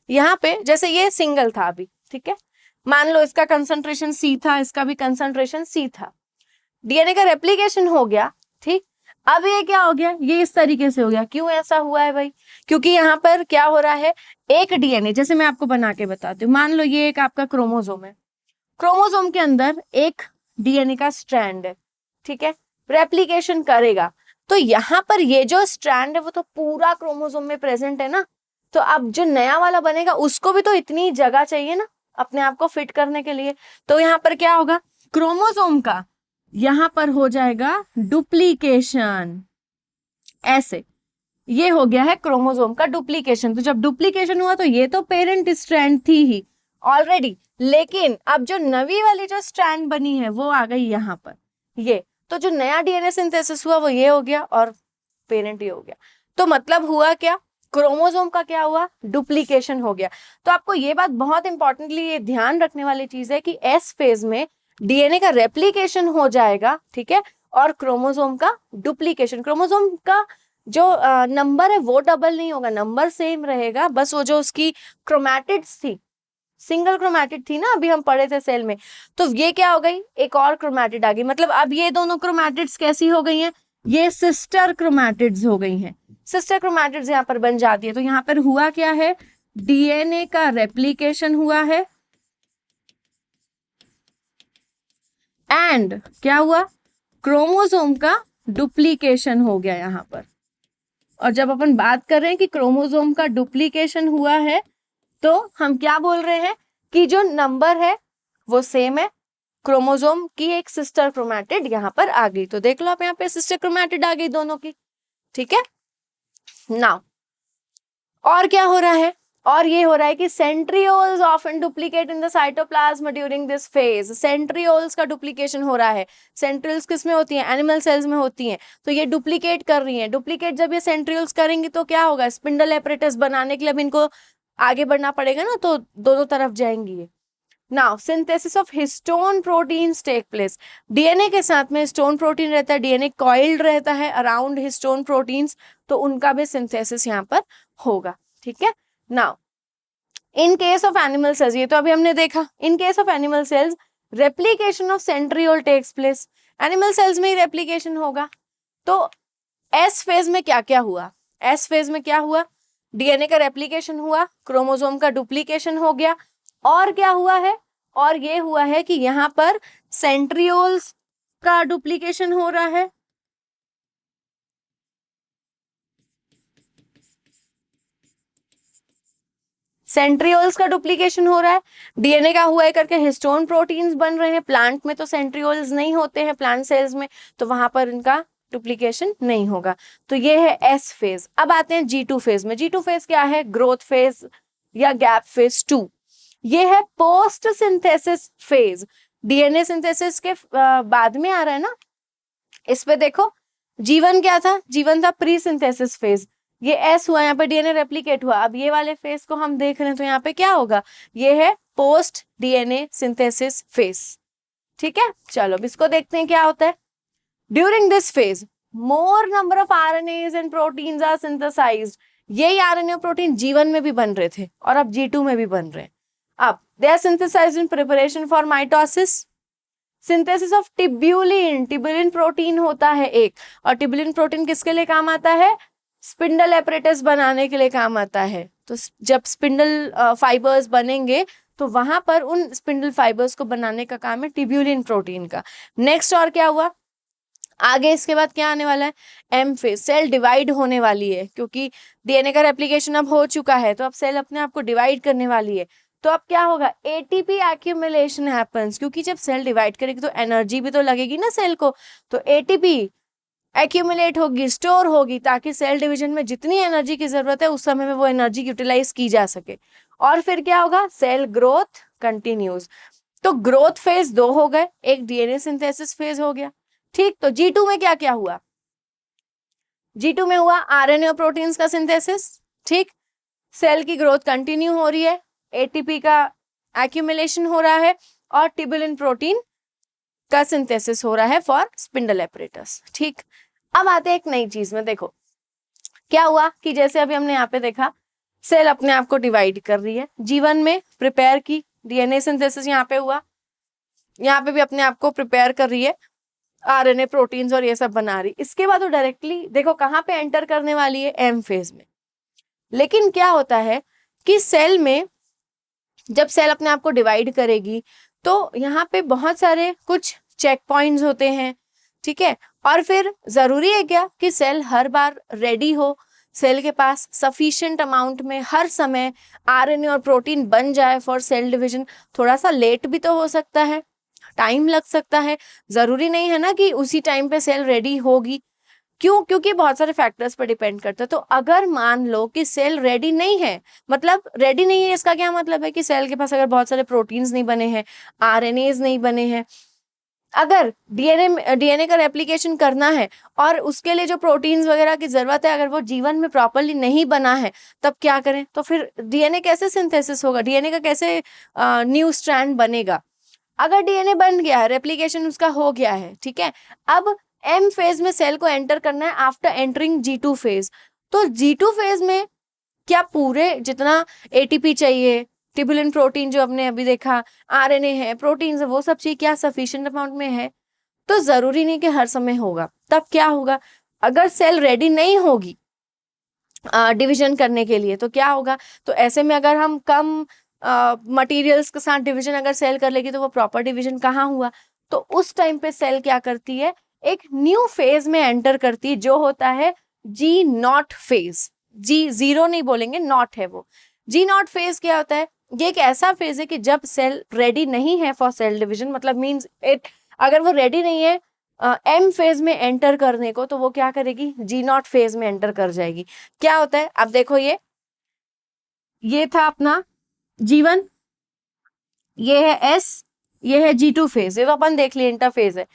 यहाँ पे जैसे ये सिंगल था अभी, ठीक है, मान लो इसका कंसंट्रेशन C था, इसका भी कंसंट्रेशन C था, डीएनए का रेप्लिकेशन हो गया, ठीक। अब ये क्या हो गया, ये इस तरीके से हो गया, क्यों ऐसा हुआ है भाई, क्योंकि यहाँ पर क्या हो रहा है, एक डीएनए, जैसे मैं आपको बना के बताती हूँ, मान लो ये एक आपका क्रोमोसोम है, क्रोमोसोम के अंदर एक डीएनए का स्ट्रैंड है, ठीक है, रेप्लिकेशन करेगा। तो यहाँ पर ये जो स्ट्रैंड है वो तो पूरा क्रोमोसोम में प्रेजेंट है ना, तो अब जो नया वाला बनेगा उसको भी तो इतनी जगह चाहिए ना अपने आप को फिट करने के लिए। तो यहाँ पर क्या होगा, क्रोमोसोम का यहाँ पर हो जाएगा डुप्लीकेशन, ऐसे ये हो गया है क्रोमोसोम का डुप्लीकेशन। तो जब डुप्लीकेशन हुआ तो ये तो पेरेंट स्ट्रैंड थी ही ऑलरेडी, लेकिन अब जो नवी वाली जो स्ट्रैंड बनी है वो आ गई यहाँ पर, ये तो जो नया डीएनए सिंथेसिस हुआ वो ये हो गया और पेरेंट ये हो गया। तो मतलब हुआ क्या, क्रोमोसोम का क्या हुआ, डुप्लीकेशन हो गया। तो आपको ये बात बहुत इंपॉर्टेंटली ये ध्यान रखने वाली चीज है कि एस फेज में डीएनए का रेप्लिकेशन हो जाएगा, ठीक है, और क्रोमोसोम का डुप्लीकेशन। क्रोमोसोम का जो नंबर है वो डबल नहीं होगा, नंबर सेम रहेगा, बस वो जो उसकी क्रोमैटिड्स थी, सिंगल क्रोमैटिड थी ना अभी हम पढ़े थे सेल में, तो ये क्या हो गई, एक और क्रोमैटिड आ गई। मतलब अब ये दोनों क्रोमैटिड्स कैसी हो गई हैं, ये सिस्टर क्रोमैटिड्स हो गई हैं। सिस्टर क्रोमैटिड्स यहाँ पर बन जाती है। तो यहाँ पर हुआ क्या है, डीएनए का रेप्लिकेशन हुआ है एंड क्या हुआ, क्रोमोसोम का डुप्लीकेशन हो गया यहाँ पर। और जब अपन बात कर रहे हैं कि क्रोमोसोम का डुप्लीकेशन हुआ है तो हम क्या बोल रहे हैं कि जो नंबर है वो सेम है, क्रोमोसोम की एक सिस्टर क्रोमैटिड यहाँ पर आ गई। तो देख लो आप यहाँ पे सिस्टर क्रोमैटिड आ गई दोनों की, ठीक है। नाउ और क्या हो रहा है, और ये हो रहा है कि centrioles often duplicate in the cytoplasm during this phase. Centrioles का डुप्लीकेशन हो रहा है। सेंट्रियोल्स किस में होती हैं, एनिमल सेल्स में होती हैं, तो ये डुप्लीकेट कर रही हैं। डुप्लीकेट जब ये सेंट्रियोल्स करेंगी तो क्या होगा, स्पिंडल एपरेटस बनाने के लिए अब इनको आगे बढ़ना पड़ेगा ना, तो दोनों तरफ जाएंगी ये। Now synthesis of histone proteins take place. DNA के साथ में हिस्टोन प्रोटीन रहता है, डीएनए कॉइल्ड रहता है अराउंड हिस्टोन प्रोटीन्स, तो उनका भी सिंथेसिस यहाँ पर होगा, ठीक है। Now in case of animal cells, ये तो अभी हमने देखा, in case of animal cells replication of centriole takes place. Animal cells में ही रेप्लिकेशन होगा। तो एस फेज में क्या क्या हुआ, एस फेज में क्या हुआ, डीएनए का रेप्लिकेशन हुआ, क्रोमोसोम का डुप्लीकेशन हो गया, और क्या हुआ है, और ये हुआ है कि यहाँ पर सेंट्रियोल्स का डुप्लीकेशन हो रहा है, सेंट्रियोल्स का डुप्लीकेशन हो रहा है, डीएनए का हुआ है करके हिस्टोन प्रोटीन्स बन रहे हैं। प्लांट में तो सेंट्रियोल्स नहीं होते हैं, प्लांट सेल्स में, तो वहां पर इनका डुप्लीकेशन नहीं होगा। तो ये है एस फेज। अब आते हैं G2 फेज में। G2 फेज क्या है, ग्रोथ फेज या गैप फेज 2। ये है post synthesis phase. DNA synthesis के बाद में आ रहा है ना। इस पे देखो, जीवन क्या था, जीवन था प्री सिंथेसिस फेज। ये एस हुआ, यहाँ पे डीएनए रेप्लिकेट हुआ। अब ये वाले फेज को हम देख रहे हैं तो यहाँ पे क्या होगा, ये है पोस्ट डीएनए सिंथेसिस फेज, ठीक है। चलो अब इसको देखते हैं क्या होता है। During this phase more number of RNAs and proteins are synthesized. यही आरएनए प्रोटीन जीवन में भी बन रहे थे और अब G2 में भी बन रहे हैं। अब they are synthesized in preparation for mitosis. Synthesis of tubulin, tubulin protein होता है एक, और टिब्यूलिन प्रोटीन किसके लिए काम आता है, स्पिंडल एपरेटस बनाने के लिए काम आता है। तो जब स्पिंडल फाइबर्स बनेंगे तो वहां पर उन स्पिंडल फाइबर्स को बनाने का काम है टिब्यूलिन प्रोटीन का। नेक्स्ट और क्या हुआ आगे, इसके बाद क्या आने वाला है, एम फेज। सेल डिवाइड होने वाली है, क्योंकि डीएनए का रेप्लिकेशन अब हो चुका है, तो अब सेल अपने आप को डिवाइड करने वाली है। तो अब क्या होगा, एटीपी एक्यूमुलेशन हैपेंस, क्योंकि जब सेल डिवाइड करेगी तो एनर्जी भी तो लगेगी ना सेल को, तो एटीपी एक्यूमुलेट होगी, स्टोर होगी, ताकि सेल डिवीजन में जितनी एनर्जी की जरूरत है उस समय में वो एनर्जी यूटिलाइज की जा सके। और फिर क्या होगा, सेल ग्रोथ कंटिन्यूज। तो ग्रोथ फेज 2 हो गए, एक डीएनए सिंथेसिस फेज हो गया, ठीक। तो G2 में क्या क्या हुआ, G2 में हुआ आरएनए और प्रोटीन्स का सिंथेसिस, ठीक। सेल की ग्रोथ कंटिन्यू हो रही है, एटीपी का एक्यूमुलेशन हो रहा है, और टिब्यूलिन प्रोटीन का सिंथेसिस हो रहा है फॉर स्पिंडल एपरेटस, ठीक। अब आते हैं एक नई चीज में। देखो क्या हुआ कि जैसे अभी हमने यहाँ पे देखा, सेल अपने आप को डिवाइड कर रही है, जीवन में प्रिपेयर की, डीएनए सिंथेसिस यहाँ पे हुआ, यहाँ पे भी अपने आप को प्रिपेयर कर रही है, आरएनए प्रोटीन्स और ये सब बना रही। इसके बाद वो डायरेक्टली देखो कहाँ पे एंटर करने वाली है, एम फेज में। लेकिन क्या होता है कि सेल में जब सेल अपने आप को डिवाइड करेगी तो यहाँ पे बहुत सारे कुछ चेक पॉइंट्स होते हैं, ठीक है। और फिर जरूरी है क्या कि सेल हर बार रेडी हो, सेल के पास सफिशिएंट अमाउंट में हर समय आरएनए और प्रोटीन बन जाए फॉर सेल डिवीजन? थोड़ा सा लेट भी तो हो सकता है, टाइम लग सकता है, जरूरी नहीं है ना कि उसी टाइम पे सेल रेडी होगी। क्यों? क्योंकि बहुत सारे फैक्टर्स पर डिपेंड करता है। तो अगर मान लो कि सेल रेडी नहीं है, मतलब रेडी नहीं है इसका क्या मतलब है कि सेल के पास अगर बहुत सारे प्रोटीन्स नहीं बने हैं, आरएनएज नहीं बने हैं, अगर डीएनए का रेप्लिकेशन करना है और उसके लिए जो प्रोटीन्स वगैरह की जरूरत है अगर वो जीवन में प्रॉपरली नहीं बना है, तब क्या करें? तो फिर डीएनए कैसे सिंथेसिस होगा, डीएनए का कैसे न्यू स्ट्रैंड बनेगा? अगर डीएनए बन गया है, रेप्लिकेशन उसका हो गया है, ठीक है, अब एम फेज में सेल को एंटर करना है आफ्टर एंटरिंग G2 फेज। तो G2 फेज में क्या पूरे जितना एटीपी चाहिए, ट्यूबुलिन प्रोटीन जो हमने अभी देखा, आरएनए है, प्रोटीन है, वो सब चीज क्या सफिशिएंट अमाउंट में है? तो जरूरी नहीं कि हर समय होगा। तब क्या होगा? अगर सेल रेडी नहीं होगी डिवीजन करने के लिए तो क्या होगा? तो ऐसे में अगर हम कम मटेरियल्स के साथ डिवीजन अगर सेल कर लेगी तो वो प्रॉपर डिवीजन कहाँ हुआ? तो उस टाइम पे सेल क्या करती है? एक न्यू फेज में एंटर करती है जो होता है G0 फेज। G0 नहीं बोलेंगे, नॉट है वो। G0 फेज क्या होता है? ये एक ऐसा फेज है कि जब सेल रेडी नहीं है फॉर सेल डिवीजन, मतलब मींस इट, अगर वो रेडी नहीं है एम फेज में एंटर करने को, तो वो क्या करेगी? G0 फेज में एंटर कर जाएगी। क्या होता है? अब देखो, ये था अपना G1, ये है S, ये है G2 फेज, ये तो अपन देख लिए इंटरफेज है।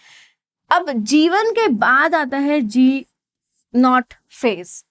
अब G1 के बाद आता है G0 फेज।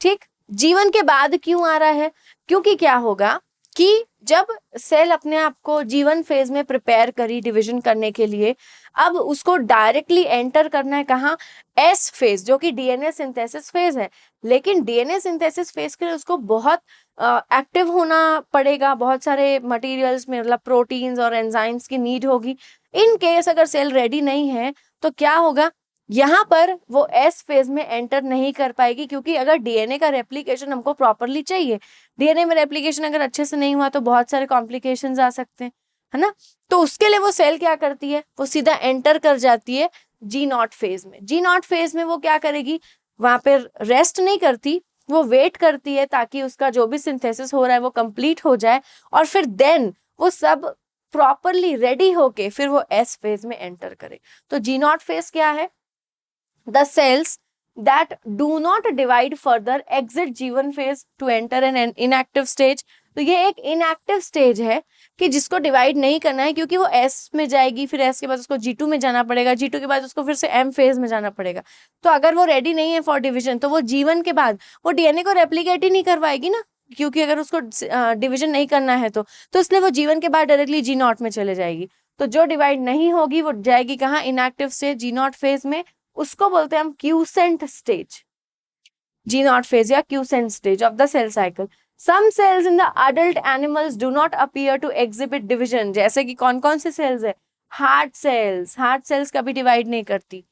ठीक, G1 के बाद क्यों आ रहा है? क्योंकि क्या होगा कि जब सेल अपने आप को G1 फेज में प्रिपेयर करी डिवीजन करने के लिए, अब उसको डायरेक्टली एंटर करना है कहाँ? S फेज, जो कि डीएनए सिंथेसिस फेज है। लेकिन डीएनए सिंथेसिस फेज के लिए उसको बहुत एक्टिव होना पड़ेगा, बहुत सारे मटेरियल्स में मतलब प्रोटीन्स और एंजाइम्स की नीड होगी। इन केस अगर सेल रेडी नहीं है तो क्या होगा? यहाँ पर वो एस फेज में एंटर नहीं कर पाएगी, क्योंकि अगर डीएनए का रेप्लिकेशन हमको प्रॉपरली चाहिए, डीएनए में रेप्लिकेशन अगर अच्छे से नहीं हुआ तो बहुत सारे कॉम्प्लिकेशंस आ सकते हैं, है ना। तो उसके लिए वो सेल क्या करती है? वो सीधा एंटर कर जाती है G0 फेज में। G0 फेज में वो क्या करेगी? वहां पर रेस्ट नहीं करती, वो वेट करती है ताकि उसका जो भी सिंथेसिस हो रहा है वो कंप्लीट हो जाए, और फिर देन वो सब प्रॉपरली रेडी होके फिर वो एस फेज में एंटर करे। तो G0 फेज क्या है? The cells that do not divide further exit G1 phase to enter an inactive stage। तो ये एक इनएक्टिव स्टेज है कि जिसको डिवाइड नहीं करना है, क्योंकि वो S में जाएगी, फिर S के बाद उसको G2 में जाना पड़ेगा, G2 के बाद उसको फिर से M फेज में जाना पड़ेगा। तो अगर वो रेडी नहीं है फॉर डिवीजन तो वो G1 के बाद वो डीएनए को रेप्लिकेट ही नहीं करवाएगी ना, क्योंकि अगर उसको डिवीजन नहीं करना है तो इसलिए वो G1 के बाद डायरेक्टली G0 में चले जाएगी। तो जो डिवाइड नहीं होगी वो जाएगी कहाँ? इनएक्टिव स्टेज G0 फेज में। उसको बोलते हैं हम क्यूसेंट स्टेज, G0 फेज या quiescent stage of the cell cycle. Some cells in the adult animals do not appear to exhibit division. जैसे कि कौन कौन से सेल्स है? हार्ट सेल्स कभी डिवाइड नहीं करती।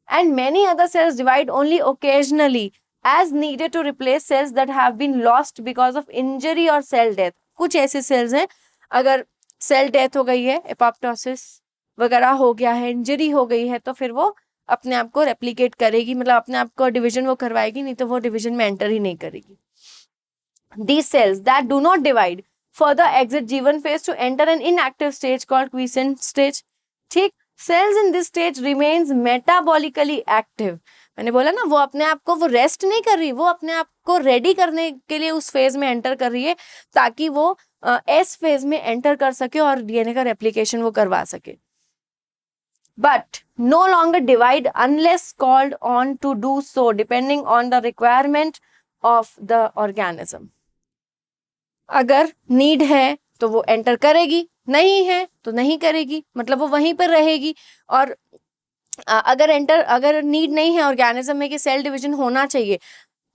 And many other cells divide only occasionally as needed to replace cells that have been lost because of injury और सेल डेथ। कुछ ऐसे सेल्स हैं, अगर सेल डेथ हो गई है, एपोप्टोसिस वगैरह हो गया है, इंजरी हो गई है, तो फिर वो अपने आप को रेप्लिकेट करेगी, मतलब अपने आप को डिवीजन वो करवाएगी, नहीं तो वो डिवीजन में एंटर ही नहीं करेगी। These cells that do not divide further exit G1 phase to enter an inactive stage called quiescent stage। ठीक, cells in this stage remains metabolically active। मैंने बोला ना, वो अपने आप को वो रेस्ट नहीं कर रही, वो अपने आप को रेडी करने के लिए उस फेज में एंटर कर रही है ताकि वो एस फेज में एंटर कर सके और डीएनए का रेप्लिकेशन वो करवा सके। But no longer divide unless called on to do so depending on the requirement of the organism। अगर नीड है तो वो एंटर करेगी, नहीं है तो नहीं करेगी, मतलब वो वहीं पर रहेगी। और अगर नीड नहीं है ऑर्गेनिज्म में कि सेल डिवीजन होना चाहिए,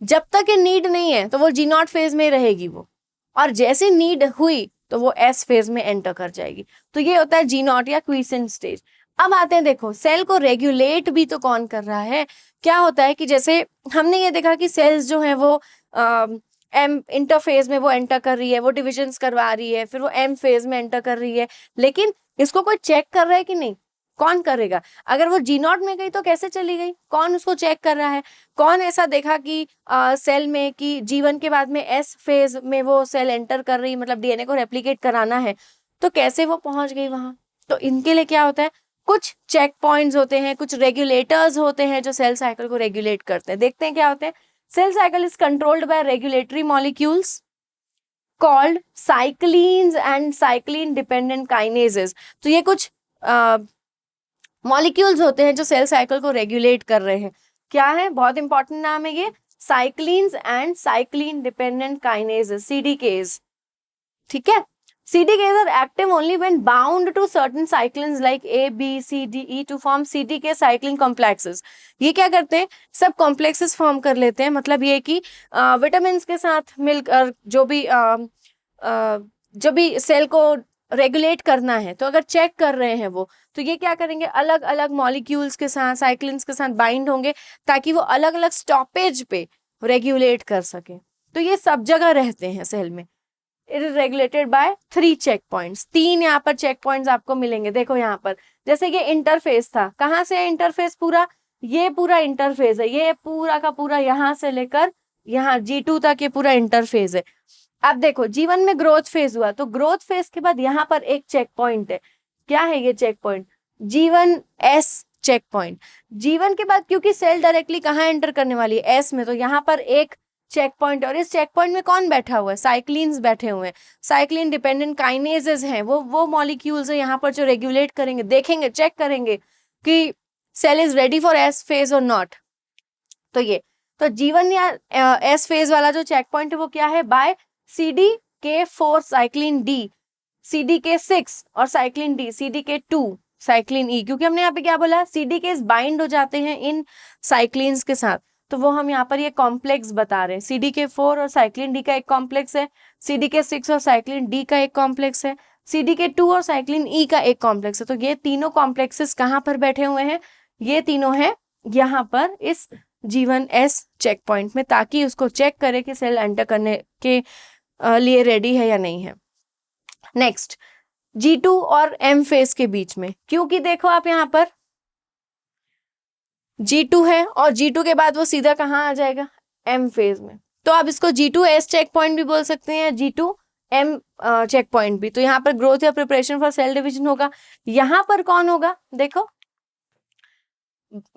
जब तक ये नीड नहीं है तो वो G0 फेज में रहेगी वो, और जैसे नीड हुई तो वो S फेज में एंटर कर जाएगी। तो ये होता है G0 या क्वीसेंट स्टेज। अब आते हैं, देखो सेल को रेगुलेट भी तो कौन कर रहा है? क्या होता है कि जैसे हमने ये देखा कि सेल्स जो है वो एम इंटरफेज में वो एंटर कर रही है, वो डिविजन्स करवा रही है, फिर वो एम फेज में एंटर कर रही है, लेकिन इसको कोई चेक कर रहा है कि नहीं? कौन करेगा? अगर वो G0 में गई तो कैसे चली गई? कौन उसको चेक कर रहा है? कौन ऐसा देखा कि सेल में कि G1 के बाद में S फेज में वो सेल एंटर कर रही, मतलब डीएनए को रेप्लिकेट कराना है, तो कैसे वो पहुंच गई वहां? तो इनके लिए क्या होता है, कुछ चेक पॉइंट्स होते हैं, कुछ रेगुलेटर्स होते हैं जो सेल साइकिल को रेगुलेट करते हैं। देखते हैं क्या होते हैं। Cell cycle is controlled by regulatory molecules called cyclins and cyclin dependent kinases. तो ये कुछ मॉलिक्यूल्स होते हैं जो सेल साइकिल को रेगुलेट कर रहे हैं। क्या है? बहुत इंपॉर्टेंट नाम है ये, cyclins and cyclin dependent kinases, CDKs. ठीक है, CDKs are active only when bound to certain cyclins like A, B, C, D, E to form CDK cycling complexes। ये क्या करते हैं? सब कॉम्प्लेक्सेस फॉर्म कर लेते हैं। मतलब ये कि विटामिन के साथ मिलकर जो भी सेल को रेगुलेट करना है, तो अगर चेक कर रहे हैं वो, तो ये क्या करेंगे, अलग अलग मॉलिक्यूल्स के साथ, साइक्लिन्स के साथ बाइंड होंगे ताकि वो अलग अलग स्टॉपेज पे रेगुलेट कर सके। तो ये सब जगह रहते हैं सेल में। It is regulated by 3 check points. 3 यहाँ पर चेक पॉइंट्स आपको मिलेंगे। देखो यहाँ पर, जैसे ये इंटरफेस था, कहाँ से है इंटरफेस? पूरा ये पूरा इंटरफेस है, ये पूरा का पूरा यहाँ से लेकर यहाँ G2 तक ये पूरा इंटरफेस है। अब देखो G1 में ग्रोथ फेज हुआ, तो ग्रोथ फेज के बाद यहाँ पर एक चेक पॉइंट है। क्या है ये check point? G1S check point. G1 के बाद क्योंकि सेल डायरेक्टली कहाँ एंटर करने वाली है? S में, तो यहाँ पर एक चेक पॉइंट। और इस चेक पॉइंट में कौन बैठा हुआ है? साइक्लिन्स बैठे हुए हैं, साइक्लिन डिपेंडेंट काइनेजेस हैं, वो मॉलिक्यूल्स है यहाँ पर जो रेगुलेट करेंगे, देखेंगे, चेक करेंगे कि cell is ready for S phase or not. तो ये तो G1 या एस फेज वाला जो चेक पॉइंट है वो क्या है? Bye CDK4 cyclin D, CDK6 और cyclin D, CDK2 cyclin E। क्योंकि हमने यहाँ पे क्या बोला, CDKs बाइंड हो जाते हैं इन साइक्लिन्स के साथ, तो वो हम यहाँ पर ये कॉम्प्लेक्स बता रहे हैं। CDK4 और साइक्लिन D का एक कॉम्प्लेक्स है, CDK6 और साइक्लिन D का एक कॉम्प्लेक्स है, CDK2 और साइक्लिन E का एक कॉम्प्लेक्स है। तो ये तीनों कॉम्प्लेक्सेस कहाँ पर बैठे हुए हैं? ये तीनों हैं यहाँ पर इस G1S चेक पॉइंट में, ताकि उसको चेक करे कि सेल एंटर करने के लिए रेडी है या नहीं है। नेक्स्ट, G2 और M फेज के बीच में, क्योंकि देखो आप यहाँ पर G2 है और G2 के बाद वो सीधा कहाँ आ जाएगा? M फेज में। तो आप इसको G2S चेक पॉइंट भी बोल सकते हैं, G2M चेक पॉइंट भी। तो यहाँ पर ग्रोथ या प्रिपरेशन फॉर सेल डिवीजन होगा। यहाँ पर कौन होगा? देखो,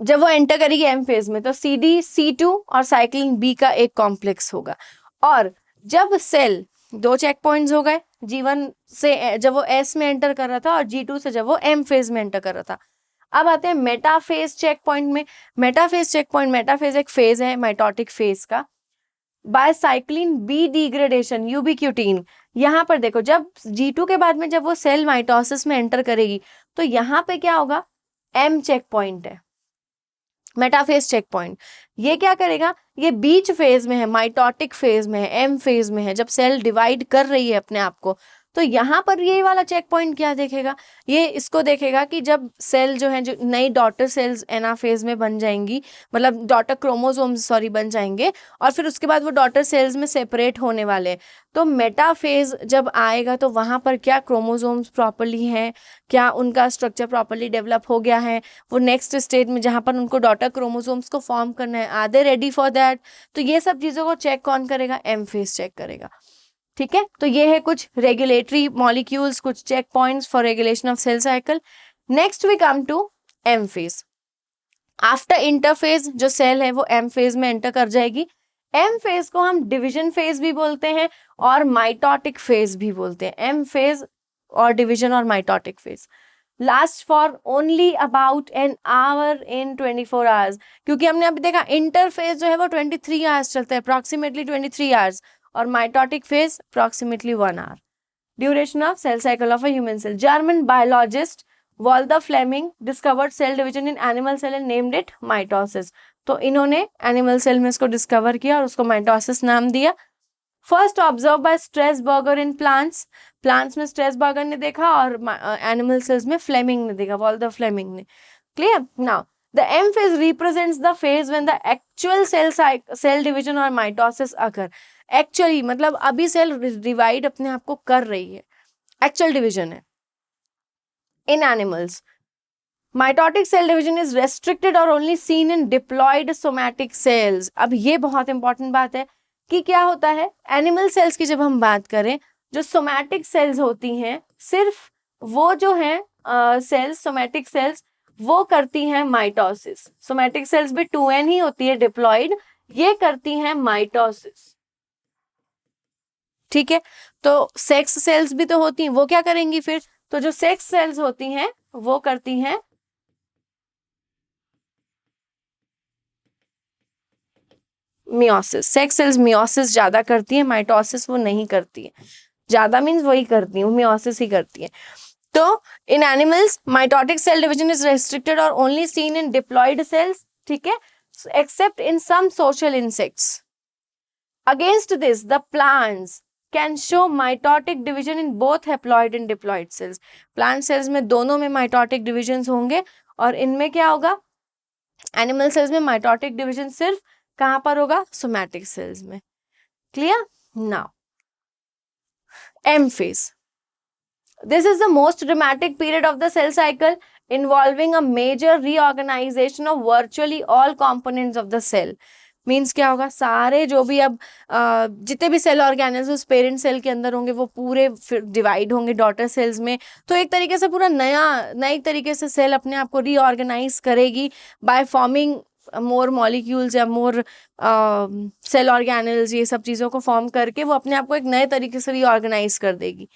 जब वो एंटर करेगी M फेज में, तो CD, C2 और साइक्लिन B का एक कॉम्प्लेक्स होगा। और जब सेल, 2 चेक पॉइंट्स हो गए, G1 से जब वो S में एंटर कर रहा था और G2 से जब वो M फेज में एंटर कर रहा था। अब आते हैं मेटाफेज चेक पॉइंट में। मेटाफेज चेक पॉइंट, मेटाफेज एक फेज है माइटोटिक फेज का, by cyclin B degradation, ubiquitin. यहाँ पर देखो, जब G2 के बाद में जब वो सेल माइटोसिस में एंटर करेगी, तो यहाँ पे क्या होगा? M चेक पॉइंट है, मेटाफेज चेक पॉइंट। ये क्या करेगा? ये बीच फेज में है, माइटोटिक फेज में है, M फेज में है, जब सेल डिवाइड कर रही है अपने आप को। तो यहाँ पर ये वाला चेक पॉइंट क्या देखेगा? ये इसको देखेगा कि जब सेल जो है, जो नई डॉटर सेल्स एनाफेज में बन जाएंगी, मतलब डॉटर क्रोमोसोम्स बन जाएंगे, और फिर उसके बाद वो डॉटर सेल्स में सेपरेट होने वाले हैं। तो मेटाफेज जब आएगा तो वहाँ पर क्या क्रोमोसोम्स प्रॉपर्ली हैं, क्या उनका स्ट्रक्चर प्रॉपर्ली डेवलप हो गया है, वो नेक्स्ट स्टेज में जहाँ पर उनको डॉटर क्रोमोसोम्स को फॉर्म करना है, are they ready for that? तो ये सब चीज़ों को चेक कौन करेगा? M फेज चेक करेगा। ठीक है, तो ये है कुछ रेगुलेटरी मॉलिक्यूल्स, कुछ check points for regulation of cell cycle. Next we come to M phase. After interphase जो सेल है वो M फेज में एंटर कर जाएगी। M फेज को हम डिवीजन फेज भी बोलते हैं और माइटोटिक फेज भी बोलते हैं। M फेज और डिवीजन और mitotic phase last for only about an hour in 24 hours. क्योंकि हमने अभी देखा इंटरफेज जो है वो 23 आवर्स चलता है, अप्रॉक्सीमेटली 23 आवर्स, और mitotic phase approximately 1 hour. Duration of cell cycle of a human cell. German biologist Walter Flemming discovered cell division in animal cell and named it mitosis. तो इन्होंने एनिमल सेल में इसको discover किया और उसको mitosis नाम दिया। First observe by Strasburger in plants. Plants में स्ट्रेसबर्गर ने देखा और एनिमल सेल्स में फ्लेमिंग ने देखा, वॉल्टर फ्लेमिंग ने। Clear? Now the M phase represents the phase when the actual cell division or mitosis occur। Actually मतलब अभी सेल डिवाइड अपने आप को कर रही है, एक्चुअल डिवीजन है in animals. Mitotic cell division is restricted और only seen in diploid somatic cells. अब ये बहुत इंपॉर्टेंट बात है कि क्या होता है, एनिमल सेल्स की जब हम बात करें, जो सोमैटिक सेल्स होती हैं, सिर्फ वो जो हैं सेल्स, सोमैटिक सेल्स, वो करती हैं माइटोसिस। सोमैटिक सेल्स भी 2n ही होती है डिप्लॉयड, ये करती हैं माइटोसिस। ठीक है, तो सेक्स सेल्स भी तो होती हैं, वो क्या करेंगी फिर? तो जो सेक्स सेल्स होती हैं वो करती हैं मियोसिस। सेक्स सेल्स मियोसिस ज्यादा करती है, माइटोसिस वो नहीं करती है। ज्यादा मीन्स वही करती है, वो मियोसिस ही करती है। तो in animals mitotic cell division is restricted और only seen in diploid cells, ठीक है, except in some social insects. Against this the plants can show mitotic division in both haploid and diploid cells. Plant cells में दोनों में mitotic division होंगे, और इनमें क्या होगा, एनिमल सेल्स में माइटोटिक डिवीजन सिर्फ कहां पर होगा? सोमैटिक सेल्स में। Clear? Now M phase, this is the most dramatic period of the cell cycle involving a major reorganization of virtually all components of the cell. Means क्या होगा, सारे जो भी अब जितने भी सेल ऑर्गेनिजम्स पेरेंट सेल के अंदर होंगे वो पूरे डिवाइड होंगे डॉटर सेल्स में। तो एक तरीके से पूरा नई तरीके से सेल अपने आप को रीऑर्गेनाइज करेगी बाय फॉर्मिंग मोर मॉलिक्यूल्स या मोर सेल ऑर्गेनल्स, ये सब चीज़ों को फॉर्म करके वो अपने आप को एक नए तरीके से रीऑर्गेनाइज कर देगी।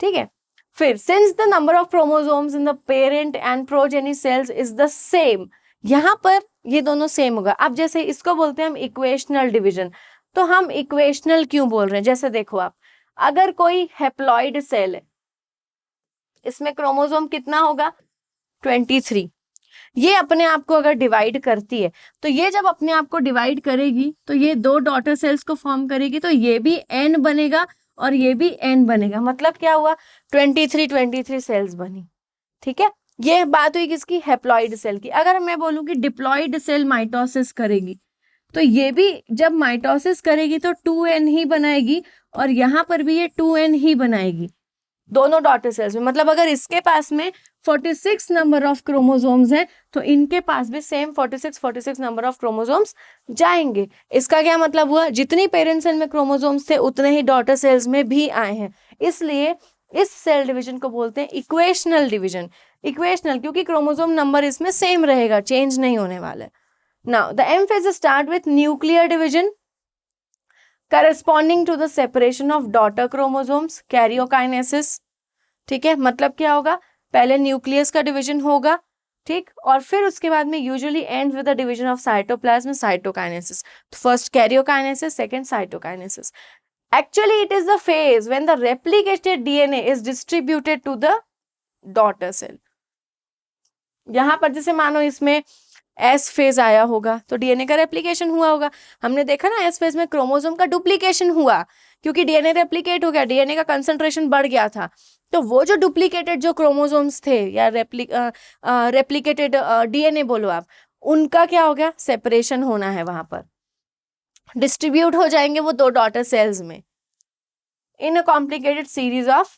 ठीक है, फिर since the number of chromosomes in the parent and progeny cells is the same, यहाँ पर ये दोनों सेम होगा। अब जैसे इसको बोलते हैं हम इक्वेशनल डिवीजन, तो हम इक्वेशनल क्यों बोल रहे हैं? जैसे देखो आप, अगर कोई हैप्लॉइड सेल है, इसमें क्रोमोसोम कितना होगा? 23। ये अपने आप को अगर डिवाइड करती है, तो ये जब अपने आप को डिवाइड करेगी तो ये दो डॉटर सेल्स को फॉर्म करेगी, तो ये भी n बनेगा और ये भी n बनेगा। मतलब क्या हुआ? 23 सेल्स बनी। ठीक है, ये बात हुई किसकी? हैप्लॉइड सेल की। अगर मैं बोलूं कि डिप्लॉइड सेल माइटोसिस करेगी, तो ये भी जब माइटोसिस करेगी तो 2n ही बनाएगी, और यहाँ पर भी ये 2n ही बनाएगी दोनों डॉटर सेल्स में। मतलब अगर इसके पास में 46 नंबर ऑफ क्रोमोसोम्स हैं, तो इनके पास भी सेम 46 नंबर ऑफ क्रोमोसोम्स जाएंगे। इसका क्या मतलब हुआ? जितनी पेरेंट सेल में क्रोमोसोम्स थे उतने ही डॉटर सेल्स में भी आए हैं। इसलिए इस सेल डिवीजन को बोलते हैं इक्वेशनल डिवीजन। इक्वेशनल क्योंकि क्रोमोसोम नंबर इसमें सेम रहेगा, चेंज नहीं होने वाला है। Now the M phase start with nuclear division corresponding to the separation of daughter chromosomes, karyokinesis. ठीक है, मतलब क्या होगा? पहले न्यूक्लियस का डिवीजन होगा, ठीक, और फिर उसके बाद में usually and with the division of cytoplasm, cytokinesis. First karyokinesis, second cytokinesis. Actually, it is the phase when the replicated DNA is distributed to the daughter cell. यहाँ पर जैसे मानो इसमें एस फेज आया होगा तो डीएनए का रेप्लिकेशन हुआ होगा। हमने देखा ना एस फेज में क्रोमोसोम का डुप्लीकेशन हुआ, क्योंकि डीएनए रेप्लिकेट हो गया, डीएनए का कंसंट्रेशन बढ़ गया था। तो वो जो डुप्लीकेटेड जो क्रोमोसोम्स थे या रेप्लिकेटेड डीएनए बोलो आप, उनका क्या हो गया? सेपरेशन होना है, वहां पर डिस्ट्रीब्यूट हो जाएंगे वो दो डॉटर सेल्स में in a complicated series of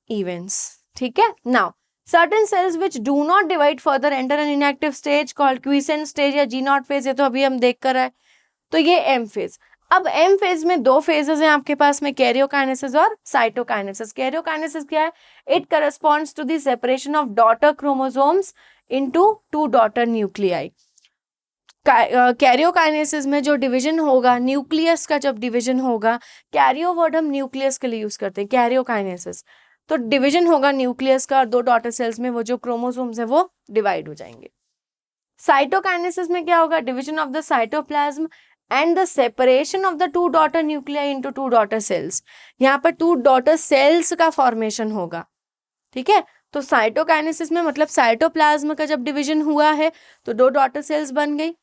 events. ठीक है, now certain cells which do not divide further enter an inactive stage called quiescent stage या G naught phase, ये तो अभी हम देख कर आए। तो ये एम फेज। अब एम फेज में दो फेजेस हैं आपके पास में, कैरियोकाइनेसिस और साइटोकाइनेसिस। कैरियोकाइनेसिस क्या है? It corresponds to the separation of daughter chromosomes into two daughter nuclei. Karyokinesis में जो डिवीजन होगा, न्यूक्लियस का जब डिवीजन होगा, कैरियो वर्ड हम न्यूक्लियस के लिए यूज करते हैं, कैरियोकाइनेसिस, तो डिवीजन होगा न्यूक्लियस का और दो डॉटर सेल्स में वो जो क्रोमोसोम्स है वो डिवाइड हो जाएंगे। साइटोकाइनेसिस में क्या होगा? Division of the cytoplasm and the separation of the two daughter nuclei into two daughter sales. यहाँ पर टू डॉटर सेल्स का फॉर्मेशन होगा। ठीक है, तो साइटोकाइनेसिस में मतलब साइटोप्लाज्म का जब डिवीजन हुआ है तो दो डॉटर सेल्स बन गई।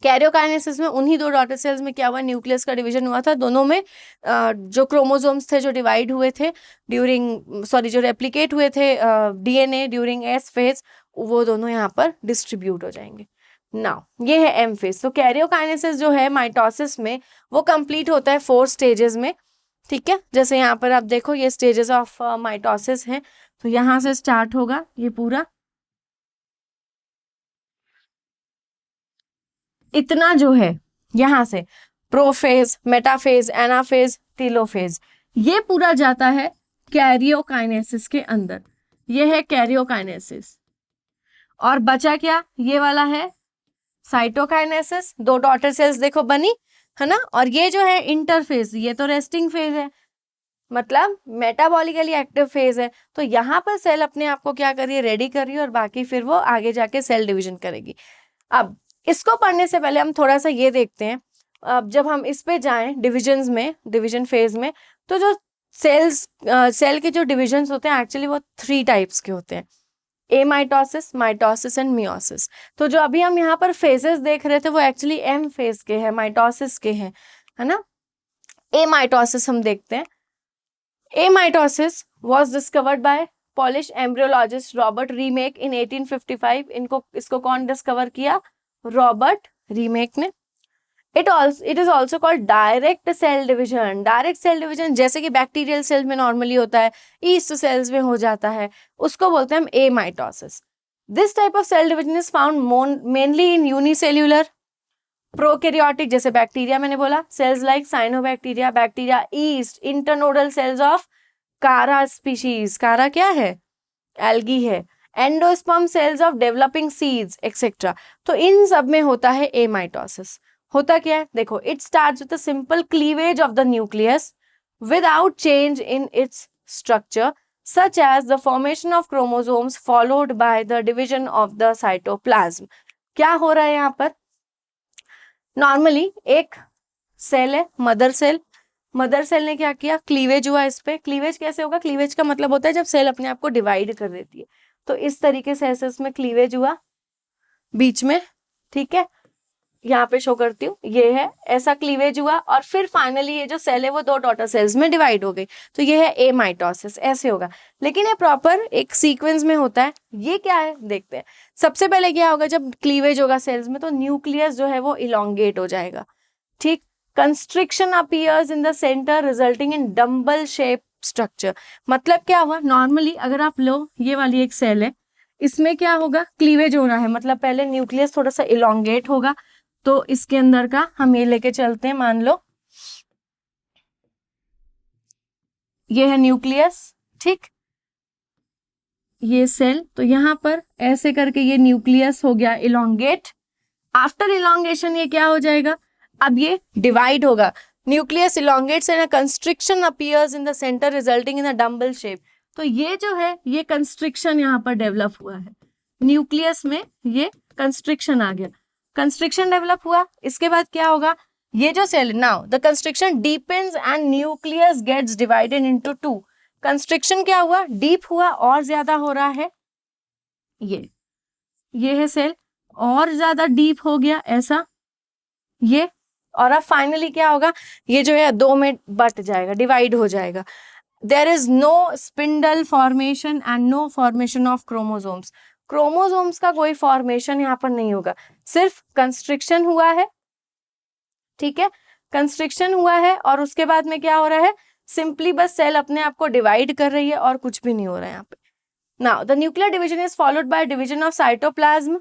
कैरियोकाइनेसिस में उन्हीं दो डॉटर सेल्स में क्या हुआ? न्यूक्लियस का डिवीजन हुआ था। दोनों में जो क्रोमोसोम्स थे जो डिवाइड हुए थे जो रेप्लिकेट हुए थे डीएनए ड्यूरिंग एस फेज, वो दोनों यहाँ पर डिस्ट्रीब्यूट हो जाएंगे। नाउ ये है एम फेज। तो कैरियोकाइनेसिस जो है माइटोसिस में वो कंप्लीट होता है 4 स्टेजेस में। ठीक है, जैसे यहाँ पर आप देखो ये स्टेजेस ऑफ माइटोसिस हैं, तो यहाँ से स्टार्ट होगा ये पूरा इतना जो है यहाँ से प्रोफेज, मेटाफेज, एनाफेज, टीलोफेज, ये पूरा जाता है कैरियोकाइनेसिस के अंदर। ये है कैरियोकाइनेसिस। और बचा क्या, ये वाला है साइटोकाइनेसिस। 2 डॉटर सेल्स देखो बनी है ना। और ये जो है इंटरफेज, ये तो रेस्टिंग फेज है, मतलब मेटाबॉलिकली एक्टिव फेज है। तो यहाँ पर सेल अपने आप को क्या कर रही है, रेडी कर रही है, और बाकी फिर वो आगे जाके सेल डिवीजन करेगी। अब इसको पढ़ने से पहले हम थोड़ा सा ये देखते हैं। अब जब हम इस पे जाएं डिविजन्स में, डिवीजन फेज में, तो जो सेल के जो डिविजन्स होते हैं एक्चुअली वो 3 टाइप्स के होते हैं, एमाइटोसिस, माइटोसिस एंड मियोसिस। तो जो अभी हम यहाँ पर फेजेस देख रहे थे वो एक्चुअली एम फेज के हैं, माइटोसिस के हैं, है ना। एमाइटोसिस हम देखते हैं। Amitosis was discovered by Polish embryologist Robert Remak इन 1855। इसको कौन डिस्कवर किया, रॉबर्ट रीमेक ने। It is also called direct cell division. Direct cell division जैसे कि बैक्टीरियल सेल्स में नॉर्मली होता है, ईस्ट सेल्स में हो जाता है, उसको बोलते हैं हम amitosis. This type of cell division is found mainly in unicellular prokaryotic, जैसे बैक्टीरिया मैंने बोला, cells like cyanobacteria, bacteria yeast, internodal cells of Chara species. Chara क्या है, एल्गी है, endosperm cells of developing seeds etcetera. तो इन सब में होता है एमाइटोसिस। होता क्या है, देखो, it starts with a simple cleavage of the nucleus without change in its structure, such as the formation of chromosomes followed by the division of the cytoplasm। क्या हो रहा है यहाँ पर, नॉर्मली एक सेल है, मदर सेल। मदर सेल ने क्या किया, क्लीवेज हुआ इस पे। क्लीवेज कैसे होगा, क्लीवेज का मतलब होता है जब सेल अपने आप को डिवाइड कर देती है। तो इस तरीके से ऐसे इसमें क्लीवेज हुआ बीच में, ठीक है, यहाँ पे शो करती हूँ, ये है, ऐसा क्लीवेज हुआ। और फिर फाइनली ये जो सेल है वो 2 डॉटर सेल्स में डिवाइड हो गई। तो ये है एमाइटोसिस, ऐसे होगा। लेकिन ये प्रॉपर एक सीक्वेंस में होता है। ये क्या है देखते हैं। सबसे पहले क्या होगा, जब क्लीवेज होगा सेल्स में तो न्यूक्लियस जो है वो इलोंगेट हो जाएगा, ठीक। Constriction appears in the center resulting in dumbbell shape structure. मतलब क्या हुआ, नॉर्मली अगर आप लो, ये वाली एक सेल है, इसमें क्या होगा, क्लीवेज हो रहा है, मतलब पहले न्यूक्लियस थोड़ा सा इलोंगेट होगा। तो इसके अंदर का हम ये लेके चलते हैं, मान लो ये है न्यूक्लियस, ठीक, ये सेल। तो यहां पर ऐसे करके ये न्यूक्लियस हो गया इलोंगेट। आफ्टर इलोंगेशन ये क्या हो जाएगा, अब ये डिवाइड होगा। Nucleus elongates and a constriction appears in the center resulting in a dumbbell shape. तो ये जो है ये कंस्ट्रिक्शन यहाँ पर डेवलप हुआ है, न्यूक्लियस में ये कंस्ट्रिक्शन आ गया, कंस्ट्रिक्शन डेवलप हुआ। इसके बाद क्या होगा, ये जो cell, now the constriction deepens and nucleus gets divided into 2। Constriction क्या हुआ, डीप हुआ, और ज्यादा हो रहा है, ये है सेल, और ज्यादा डीप हो गया ऐसा ये। और अब फाइनली क्या होगा, ये जो है 2 में बट जाएगा, डिवाइड हो जाएगा। There is no spindle formation and no formation of chromosomes. Chromosomes का कोई फॉर्मेशन यहाँ पर नहीं होगा, सिर्फ कंस्ट्रिक्शन हुआ है, ठीक है, कंस्ट्रिक्शन हुआ है। और उसके बाद में क्या हो रहा है, सिंपली बस सेल अपने आप को डिवाइड कर रही है और कुछ भी नहीं हो रहा है यहाँ पे। Now the nuclear division is followed by division of cytoplasm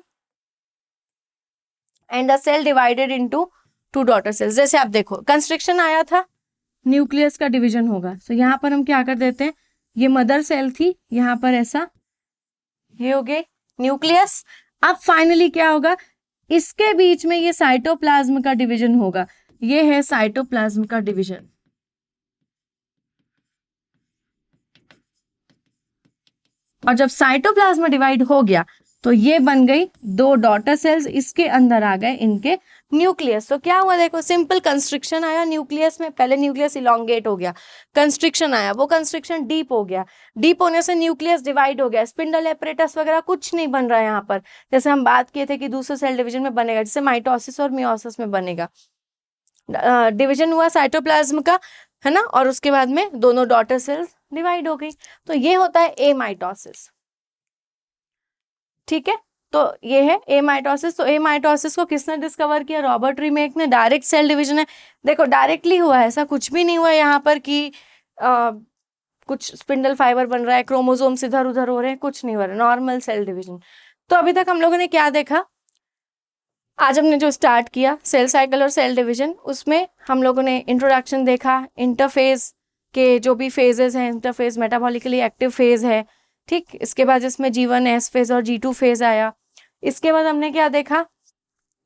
and the cell divided into 2 daughter cells. जैसे आप देखो, कंस्ट्रिक्शन आया था, न्यूक्लियस का डिवीजन होगा। तो यहाँ पर हम क्या कर देते हैं, ये मदर सेल थी, यहाँ पर ऐसा ये हो गए न्यूक्लियस। अब फाइनली क्या होगा, इसके बीच में ये साइटोप्लाज्म का डिवीजन होगा, ये है साइटोप्लाज्म का डिवीजन। और जब साइटोप्लाज्म डिवाइड हो गया तो ये बन गई 2 डॉटर सेल्स, इसके अंदर आ गए इनके न्यूक्लियस। तो क्या हुआ देखो, सिंपल कंस्ट्रिक्शन आया न्यूक्लियस में, पहले न्यूक्लियस इलोंगेट हो गया, कंस्ट्रिक्शन आया, वो कंस्ट्रिक्शन डीप हो गया, डीप होने से न्यूक्लियस डिवाइड हो गया, स्पिंडल एपरेटस वगैरह कुछ नहीं बन रहा है यहाँ पर। जैसे हम बात किए थे कि दूसरे सेल डिवीजन में बनेगा, जैसे माइटोसिस और मियोसिस में बनेगा। डिवीजन हुआ साइटोप्लाज्म का, है ना, और उसके बाद में दोनों डॉटर सेल्स डिवाइड हो गई। तो ये होता है एमाइटोसिस, ठीक है। तो ये है एमाइटोसिस। तो एमाइटोसिस को किसने डिस्कवर किया, रॉबर्ट रीमेक ने। डायरेक्ट सेल डिवीजन है, देखो डायरेक्टली हुआ है, ऐसा कुछ भी नहीं हुआ यहाँ पर कि कुछ स्पिंडल फाइबर बन रहा है, क्रोमोसोम्स इधर उधर हो रहे हैं, कुछ नहीं हो रहा है, नॉर्मल सेल डिवीजन। तो अभी तक हम लोगों ने क्या देखा, आज हमने जो स्टार्ट किया सेल साइकिल और सेल डिवीजन, उसमें हम लोगों ने इंट्रोडक्शन देखा, इंटरफेज के जो भी फेजेस हैं, इंटरफेज मेटाबॉलिकली एक्टिव फेज है, ठीक। इसके बाद इसमें G1S फेज और G2 फेज आया। इसके बाद हमने क्या देखा,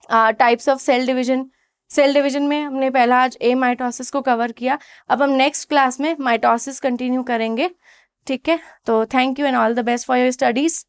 types of cell division. Cell division में हमने पहला आज ए माइटोसिस को कवर किया। अब हम नेक्स्ट क्लास में माइटोसिस कंटिन्यू करेंगे, ठीक है। तो thank you and all the best for your studies.